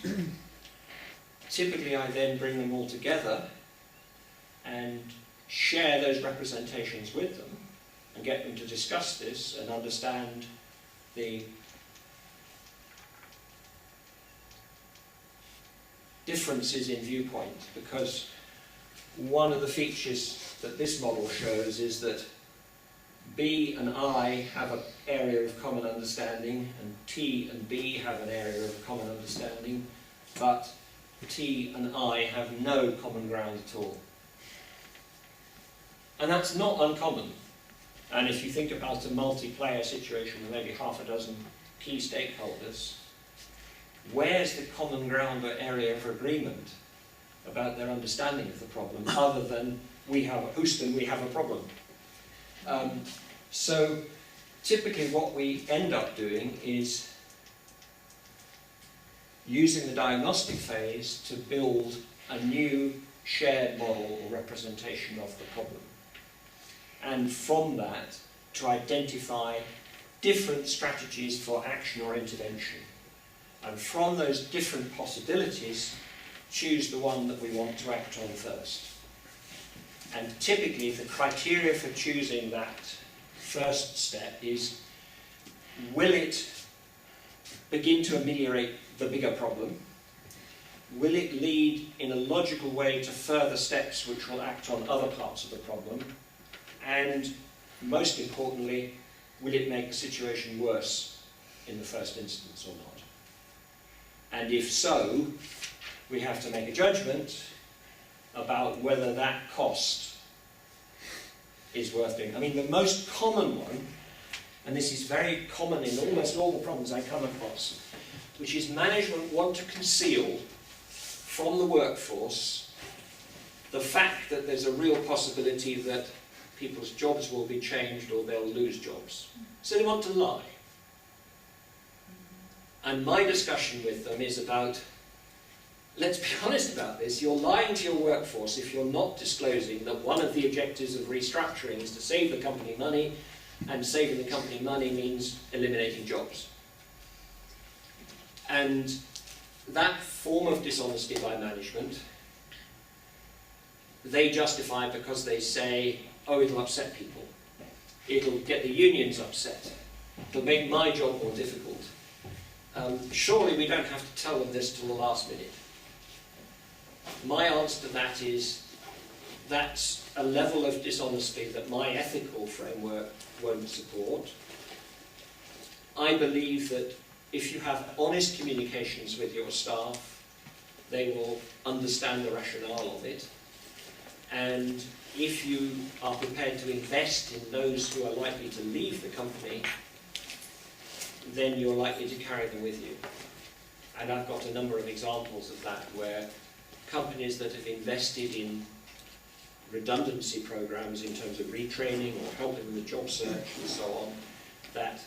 Typically I then bring them all together and share those representations with them and get them to discuss this and understand the differences in viewpoint, because one of the features that this model shows is that B and I have an area of common understanding, and T and B have an area of common understanding, but T and I have no common ground at all. And that's not uncommon. And if you think about a multiplayer situation with maybe half a dozen key stakeholders, where's the common ground or area of agreement about their understanding of the problem, other than we have a problem? So typically what we end up doing is using the diagnostic phase to build a new shared model or representation of the problem. And from that, to identify different strategies for action or intervention. And from those different possibilities, choose the one that we want to act on first. And typically, the criteria for choosing that first step is, will it begin to ameliorate the bigger problem? Will it lead in a logical way to further steps which will act on other parts of the problem? And most importantly, will it make the situation worse in the first instance or not? And if so, we have to make a judgment about whether that cost is worth doing. I mean, the most common one, and this is very common in almost all the problems I come across, which is management want to conceal from the workforce the fact that there's a real possibility that people's jobs will be changed or they'll lose jobs. So they want to lie. And my discussion with them is about, let's be honest about this, you're lying to your workforce if you're not disclosing that one of the objectives of restructuring is to save the company money, and saving the company money means eliminating jobs. And that form of dishonesty by management, they justify because they say, oh, it'll upset people. It'll get the unions upset. It'll make my job more difficult. Surely we don't have to tell them this till the last minute. My answer to that is, that's a level of dishonesty that my ethical framework won't support. I believe that if you have honest communications with your staff, they will understand the rationale of it. And if you are prepared to invest in those who are likely to leave the company, then you're likely to carry them with you. And I've got a number of examples of that where companies that have invested in redundancy programs in terms of retraining or helping with job search and so on, that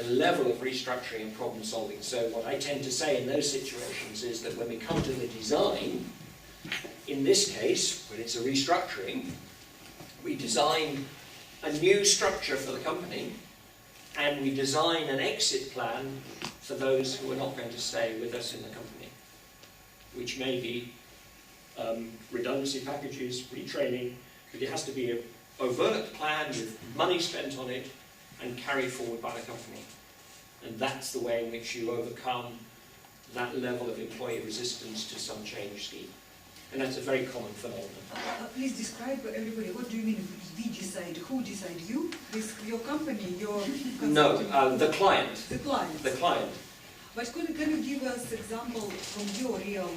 level of restructuring and problem solving. So what I tend to say in those situations is that when we come to the design, in this case, when it's a restructuring, we design a new structure for the company, and we design an exit plan for those who are not going to stay with us in the company, which may be redundancy packages, retraining, but it has to be an overt plan with money spent on it and carried forward by the company. And that's the way in which you overcome that level of employee resistance to some change scheme. And that's a very common phenomenon. Please describe everybody, what do you mean we decide? Who decide? You? Your company? Your No, the client. The client. The client. But can you give us example from your real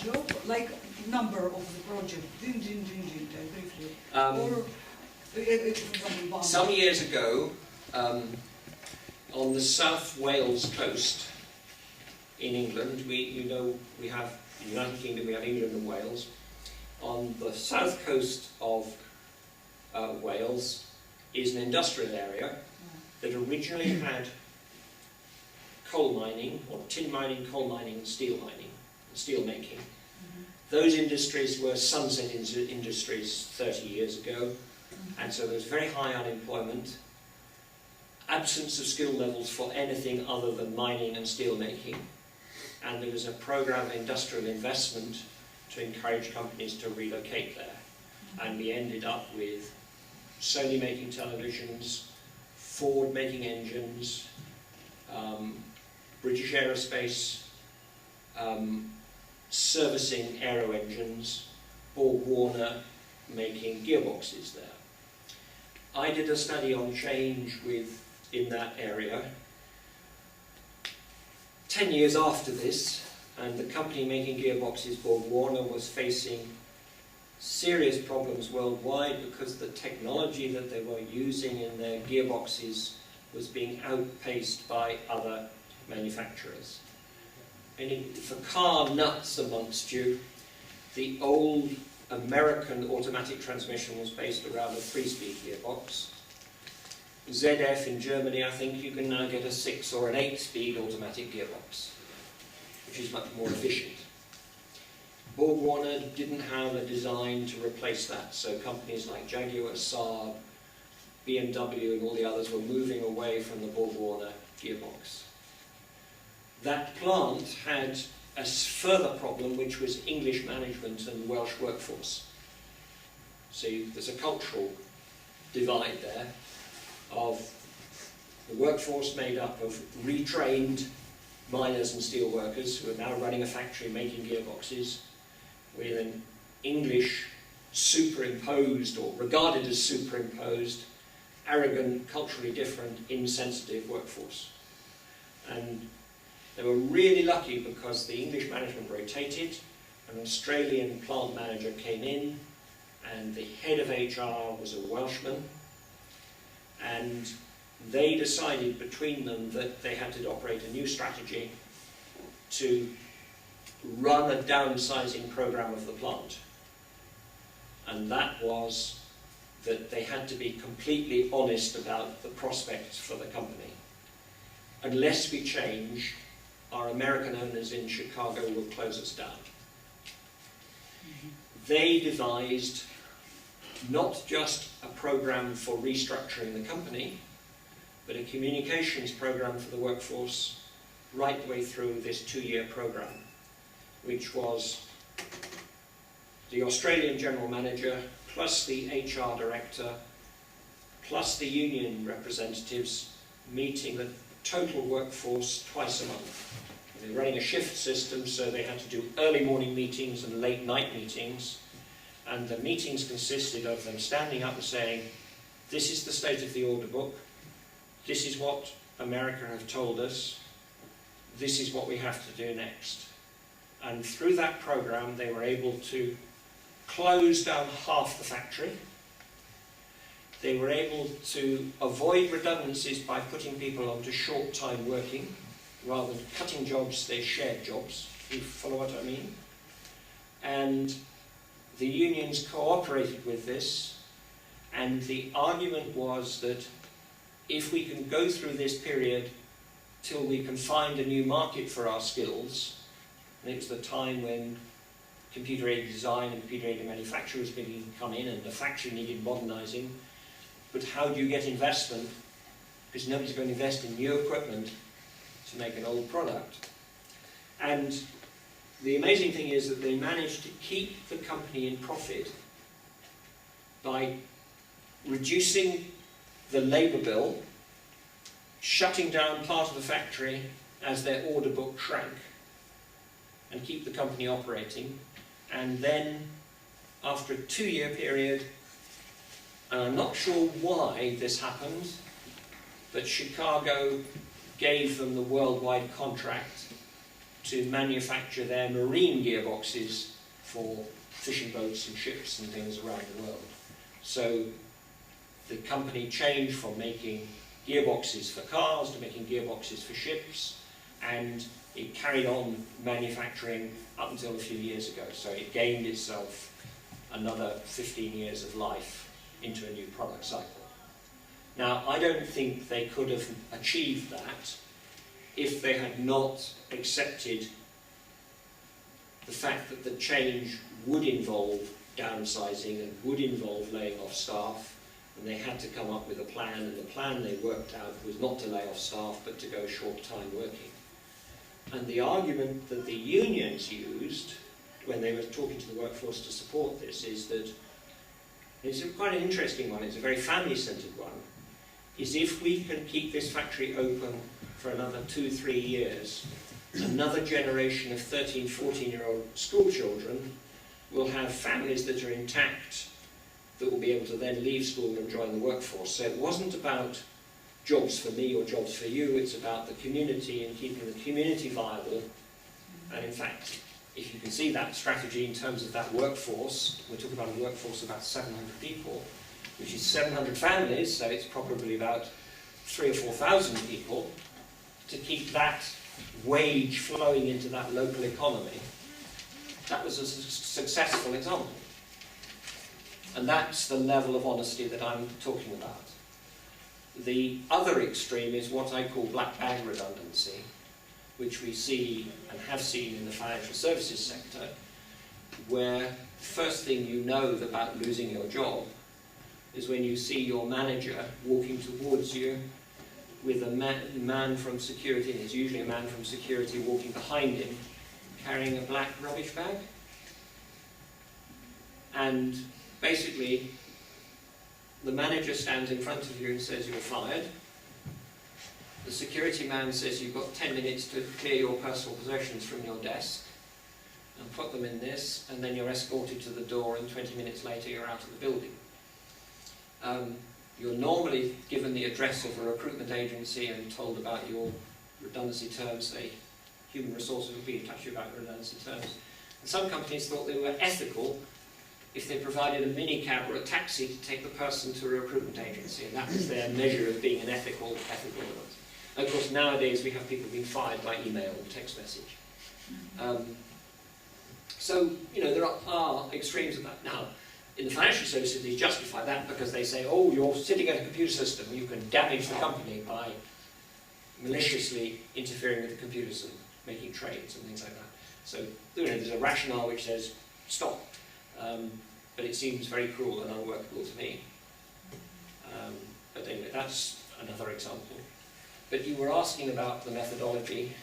job, like number of the project, briefly, or for example, one. Some years ago, on the South Wales coast in England, we have in the United Kingdom, we have England and Wales. On the south coast of Wales is an industrial area that originally had coal mining, or tin mining, coal mining, and steel mining, and steel making. Those industries were sunset industries 30 years ago, and so there was very high unemployment, absence of skill levels for anything other than mining and steel making, and there was a program of industrial investment to encourage companies to relocate there. And we ended up with Sony making televisions, Ford making engines, British Aerospace servicing aero engines, Borg-Warner making gearboxes there. I did a study on change in that area 10 years after this, and the company making gearboxes, Borg-Warner, was facing serious problems worldwide because the technology that they were using in their gearboxes was being outpaced by other manufacturers. And for car nuts amongst you, the old American automatic transmission was based around a 3-speed gearbox. ZF in Germany, I think you can now get a 6 or an 8-speed automatic gearbox. which is much more efficient. Borg Warner didn't have a design to replace that, so companies like Jaguar, Saab, BMW and all the others were moving away from the Borg Warner gearbox. That plant had a further problem, which was English management and Welsh workforce. See, there's a cultural divide there of the workforce made up of retrained miners and steel workers who are now running a factory making gearboxes, with an English superimposed or regarded as superimposed, arrogant, culturally different, insensitive workforce. And they were really lucky because the English management rotated, an Australian plant manager came in, and the head of HR was a Welshman, and they decided between them that they had to operate a new strategy to run a downsizing program of the plant. And that was that they had to be completely honest about the prospects for the company. Unless we change, our American owners in Chicago will close us down. They devised not just a program for restructuring the company, but a communications program for the workforce right the way through this 2-year program, which was the Australian general manager, plus the HR director, plus the union representatives meeting the total workforce twice a month. They were running a shift system, so they had to do early morning meetings and late night meetings. And the meetings consisted of them standing up and saying, this is the state of the order book, this is what America have told us, this is what we have to do next. And through that program, they were able to close down half the factory. They were able to avoid redundancies by putting people onto short-time working. Rather than cutting jobs, they shared jobs. You follow what I mean? And the unions cooperated with this, and the argument was that if we can go through this period till we can find a new market for our skills, and it was the time when computer-aided design and computer-aided manufacture was beginning to come in and the factory needed modernising, but how do you get investment? Because nobody's going to invest in new equipment to make an old product. And the amazing thing is that they managed to keep the company in profit by reducing the labour bill, shutting down part of the factory as their order book shrank, and keep the company operating. And then, after a 2-year period, and I'm not sure why this happened, but Chicago gave them the worldwide contract to manufacture their marine gearboxes for fishing boats and ships and things around the world. So the company changed from making gearboxes for cars to making gearboxes for ships, and it carried on manufacturing up until a few years ago. So it gained itself another 15 years of life into a new product cycle. Now, I don't think they could have achieved that if they had not accepted the fact that the change would involve downsizing and would involve laying off staff, and they had to come up with a plan, and the plan they worked out was not to lay off staff but to go short-time working. And the argument that the unions used when they were talking to the workforce to support this is that it's quite an interesting one, it's a very family-centred one, is if we can keep this factory open for another 2-3 years, another generation of 13, 14-year-old school children will have families that are intact, that will be able to then leave school and join the workforce. So it wasn't about jobs for me or jobs for you, it's about the community and keeping the community viable. And in fact, if you can see that strategy in terms of that workforce, we're talking about a workforce of about 700 people, which is 700 families, so it's probably about 3,000 or 4,000 people, to keep that wage flowing into that local economy. That was a successful example. And that's the level of honesty that I'm talking about. The other extreme is what I call black bag redundancy, which we see and have seen in the financial services sector, where first thing you know about losing your job is when you see your manager walking towards you with a man from security, and it's usually a man from security walking behind him, carrying a black rubbish bag. And basically, the manager stands in front of you and says you're fired. The security man says you've got 10 minutes to clear your personal possessions from your desk and put them in this, and then you're escorted to the door, and 20 minutes later you're out of the building. You're normally given the address of a recruitment agency and told about your redundancy terms. Say, human resources will be in touch with you about your redundancy terms. And some companies thought they were ethical if they provided a minicab or a taxi to take the person to a recruitment agency, and that was their measure of being an ethical element. And of course, nowadays we have people being fired by email and text message. So, you know, there are extremes of that. Now, in the financial services, they justify that because they say, oh, you're sitting at a computer system, you can damage the company by maliciously interfering with the computers and making trades and things like that. So, you know, there's a rationale which says, stop. But it seems very cruel and unworkable to me. But anyway, that's another example. But you were asking about the methodology.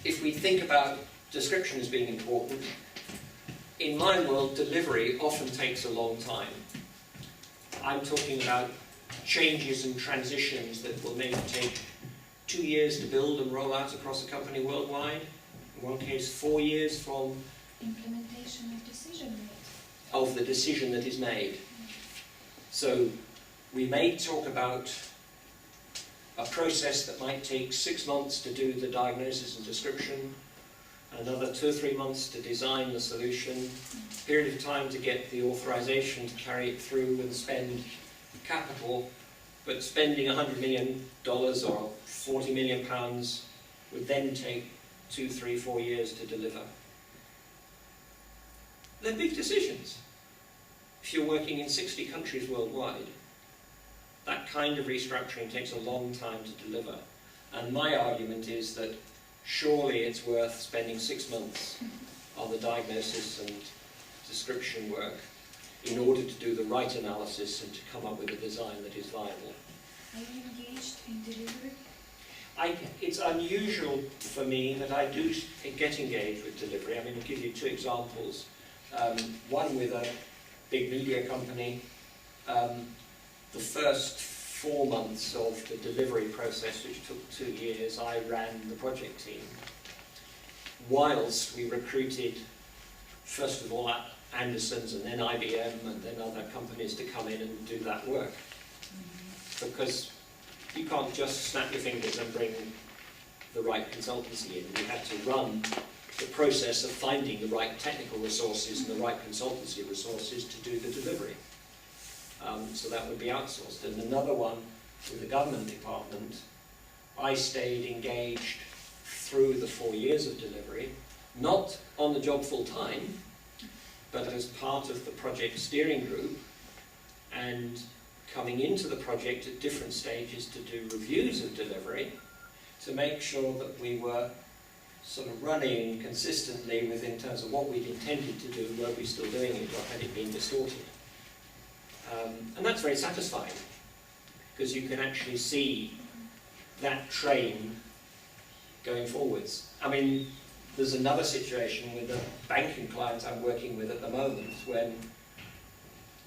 If we think about description as being important, in my world, delivery often takes a long time. I'm talking about changes and transitions that will maybe take 2 years to build and roll out across a company worldwide. In one case, 4 years from implementation of decision made. Of the decision that is made. So we may talk about a process that might take 6 months to do the diagnosis and description, another 2 or 3 months to design the solution, period of time to get the authorization to carry it through and spend capital, but spending $100 million or £40 million would then take 2, 3, 4 years to deliver. They're big decisions. If you're working in 60 countries worldwide, that kind of restructuring takes a long time to deliver. And my argument is that surely it's worth spending 6 months on the diagnosis and description work in order to do the right analysis and to come up with a design that is viable. Are you engaged in delivery? It's unusual for me that I do get engaged with delivery. I mean, I'll give you 2 examples. One with a big media company. The first 4 months of the delivery process, which took 2 years, I ran the project team. Whilst we recruited, first of all, Anderson's and then IBM and then other companies to come in and do that work. Because you can't just snap your fingers and bring the right consultancy in. We had to run the process of finding the right technical resources and the right consultancy resources to do the delivery. So that would be outsourced. And another one with the government department, I stayed engaged through the 4 years of delivery, not on the job full time, but as part of the project steering group, and coming into the project at different stages to do reviews of delivery to make sure that we were sort of running consistently within terms of what we'd intended to do, were we still doing it, or had it been distorted. And that's very satisfying, because you can actually see that train going forwards. I mean, there's another situation with a banking client I'm working with at the moment, when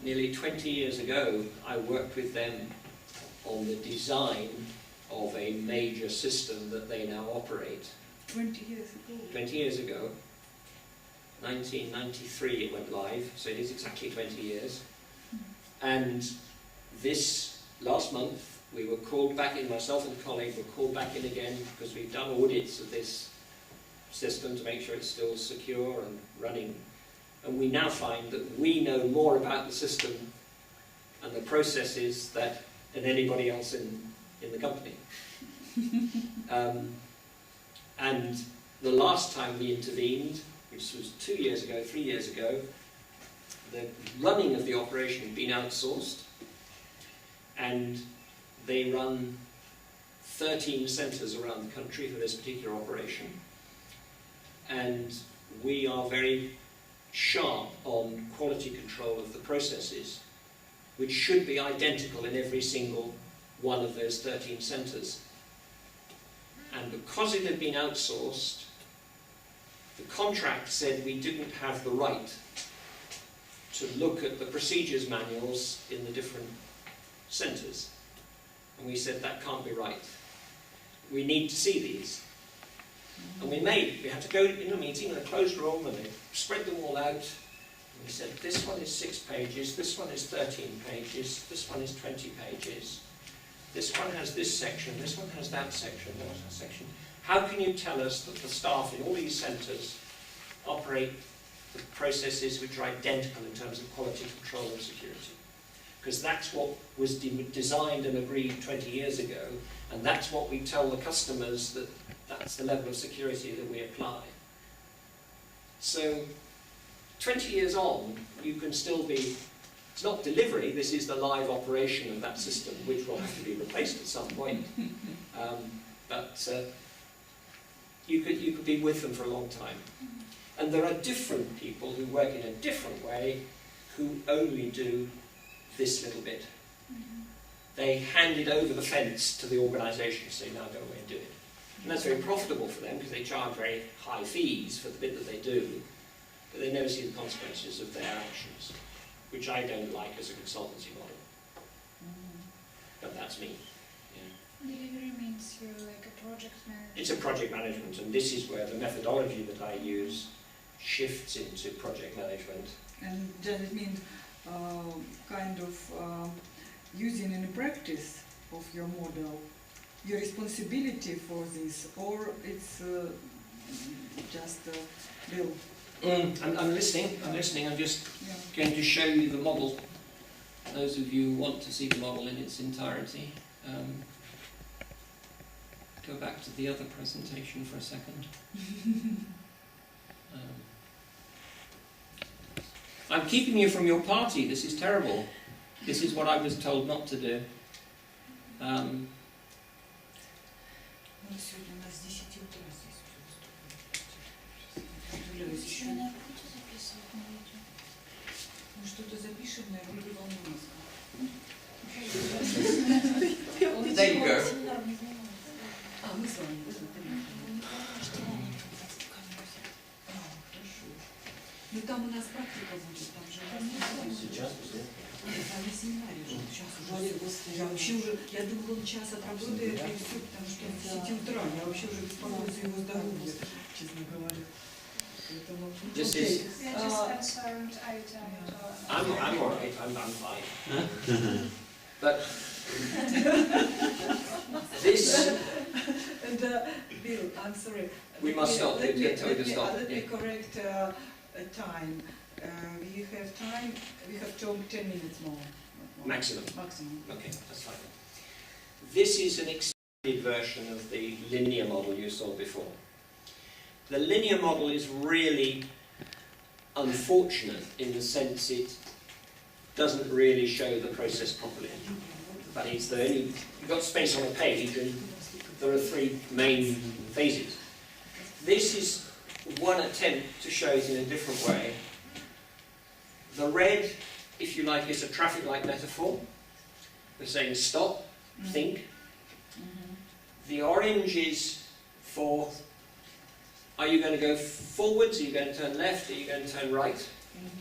nearly 20 years ago I worked with them on the design of a major system that they now operate. 20 years ago. 20 years ago, 1993 it went live, so it is exactly 20 years. And this last month we were called back in, myself and a colleague were called back in again, because we've done audits of this system to make sure it's still secure and running. And we now find that we know more about the system and the processes than anybody else in the company. And the last time we intervened, which was 2 years ago, 3 years ago, the running of the operation had been outsourced, and They run 13 centres around the country for this particular operation, and we are very sharp on quality control of the processes, which should be identical in every single one of those 13 centres. And because it had been outsourced, the contract said we didn't have the right to look at the procedures manuals in the different centres. And we said that can't be right. We need to see these. And we had to go in a meeting in a closed room, and they spread them all out. And we said, this one is 6 pages, this one is 13 pages, this one is 20 pages. This one has this section, this one has that section, that section. How can you tell us that the staff in all these centres operate the processes which are identical in terms of quality control and security? Because that's what was designed and agreed 20 years ago, and that's what we tell the customers, that that's the level of security that we apply. So 20 years on, you can still be, it's not delivery, this is the live operation of that system, which will have to be replaced at some point. But you could be with them for a long time. And there are different people who work in a different way who only do this little bit. They hand it over the fence to the organisation, say, now go away and do it. And that's very profitable for them because they charge very high fees for the bit that they do, but they never see the consequences of their actions, which I don't like as a consultancy model. But that's me. Yeah. Delivery means you're like a project manager. It's a project management, and this is where the methodology that I use shifts into project management. And does it mean kind of using in practice of your model your responsibility for this, or it's just a bill? I'm listening, I'm just going to show you the model. Those of you who want to see the model in its entirety. Go back to the other presentation for a second. I'm keeping you from your party, this is terrible. This is what I was told not to do. There you go. Ну там у нас практика будет, там же Сейчас, там на семинаре уже, сейчас уже. Я вообще уже, я думала, он час отработает и все, потому что в 10 утра, я вообще уже беспокоюсь за его здоровье, честно говоря. Just We are just concerned, are you tired or... I'm alright, I'm fine. But this... And Bill, I'm sorry. We must stop. Let me Stop. Yeah. correct time. We have time. We have 10 minutes more. Maximum. Maximum. Okay, that's fine. This is an extended version of the linear model you saw before. The linear model is really unfortunate in the sense it doesn't really show the process properly. That is, you've got space on a page and there are 3 main phases. This is one attempt to show it in a different way. The red, if you like, is a traffic light metaphor. We're saying stop, think. The orange is for, are you going to go forwards, are you going to turn left, are you going to turn right?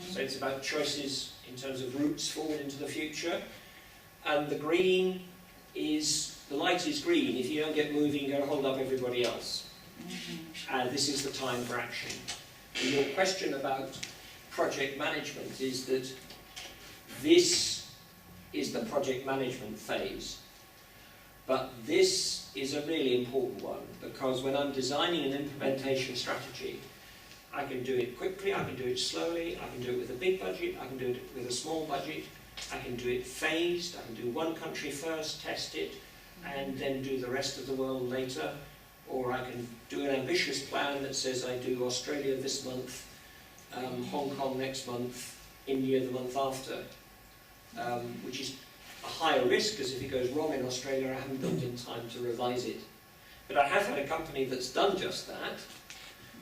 So it's about choices in terms of routes forward into the future. And the green is, the light is green. If you don't get moving, you're going to hold up everybody else. And this is the time for action. And your question about project management is that this is the project management phase. But this is a really important one, because when I'm designing an implementation strategy, I can do it quickly, I can do it slowly, I can do it with a big budget, I can do it with a small budget, I can do it phased, I can do one country first, test it, and then do the rest of the world later. Or I can do an ambitious plan that says I do Australia this month, Hong Kong next month, India the month after, which is a higher risk, because if it goes wrong in Australia, I haven't built in time to revise it. But I have had a company that's done just that.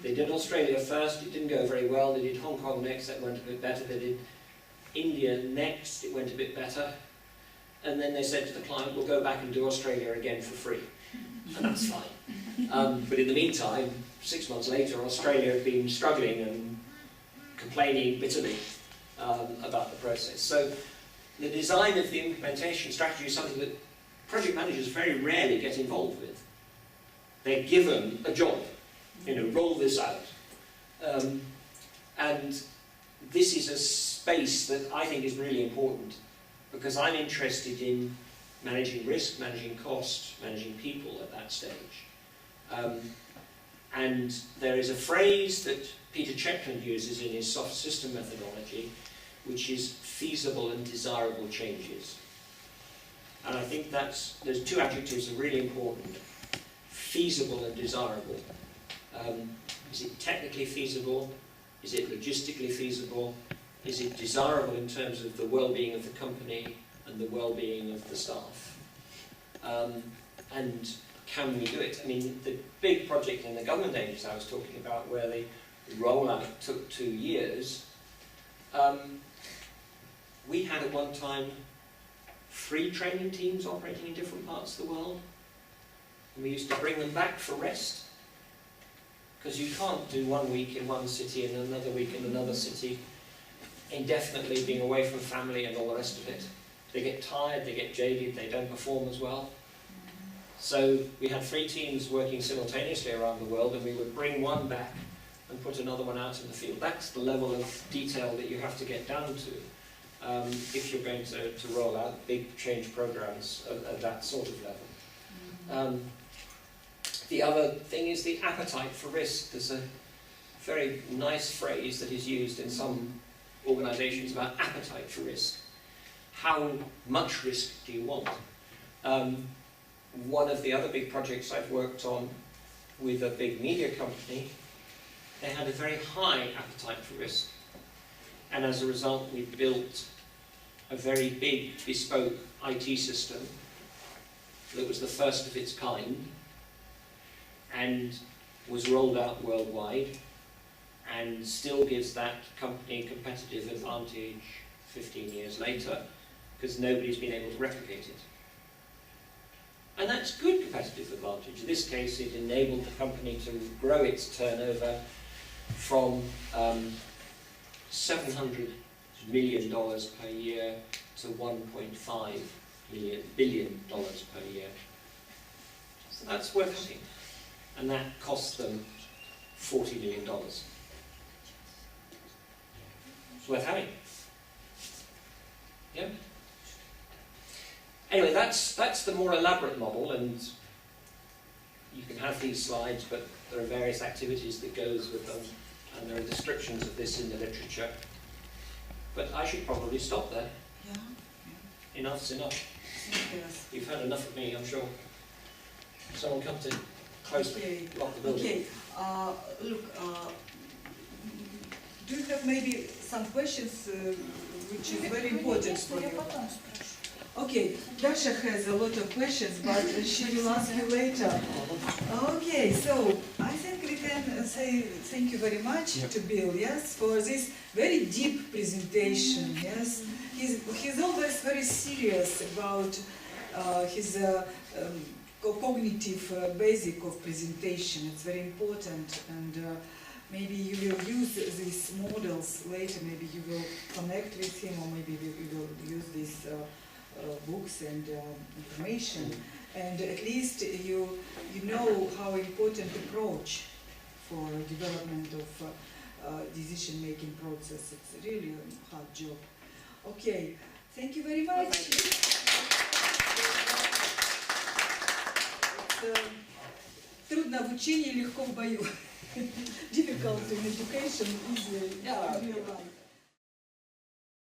They did Australia first, it didn't go very well. They did Hong Kong next, that went a bit better. They did India next, it went a bit better. And then they said to the client, we'll go back and do Australia again for free. And that's fine. But in the meantime, 6 months later, Australia had been struggling and complaining bitterly about the process. So the design of the implementation strategy is something that project managers very rarely get involved with. They're given a job, roll this out. And this is a space that I think is really important, because I'm interested in managing risk, managing cost, managing people at that stage. And there is a phrase that Peter Checkland uses in his soft system methodology, which is feasible and desirable changes. And I think those two adjectives are really important. Feasible and desirable. Is it technically feasible? Is it logistically feasible? Is it desirable in terms of the well-being of the company and the well-being of the staff? And can we do it? I mean, the big project in the government agencies I was talking about, where the rollout took 2 years, we had at one time 3 training teams operating in different parts of the world. And we used to bring them back for rest. Because you can't do 1 week in one city and another week in another city, indefinitely being away from family and all the rest of it. They get tired, they get jaded, they don't perform as well. So we had 3 teams working simultaneously around the world, and we would bring one back and put another one out in the field. That's the level of detail that you have to get down to if you're going to roll out big change programs at that sort of level. The other thing is the appetite for risk. There's a very nice phrase that is used in some organisations about appetite for risk. How much risk do you want? One of the other big projects I've worked on with a big media company, they had a very high appetite for risk. And as a result, we built a very big bespoke IT system that was the first of its kind and was rolled out worldwide and still gives that company competitive advantage 15 years later, because nobody's been able to replicate it. And that's good competitive advantage. In this case, it enabled the company to grow its turnover from $700 million per year to $1.5 billion per year. So that's worth having. And that cost them $40 million. It's worth having. Yeah? Anyway, that's the more elaborate model, and you can have these slides, but there are various activities that goes with them, and there are descriptions of this in the literature. But I should probably stop there. Yeah. Enough's enough. Yes. You've had enough of me, I'm sure. Someone come to close lock the building. Okay. Look, do you have maybe some questions which is very important for you? Okay, Dasha has a lot of questions, but she will ask you later. Okay, so I think we can say thank you very much to Bill, yes, for this very deep presentation, yes. He's always very serious about his cognitive basic of presentation. It's very important, and maybe you will use these models later. Maybe you will connect with him, or maybe you will use these books and information, and at least you know how important approach for development of decision-making process. It's really a hard job. Okay, thank you very much. Трудно в учении, легко в бою. Difficult in education, easy in real life.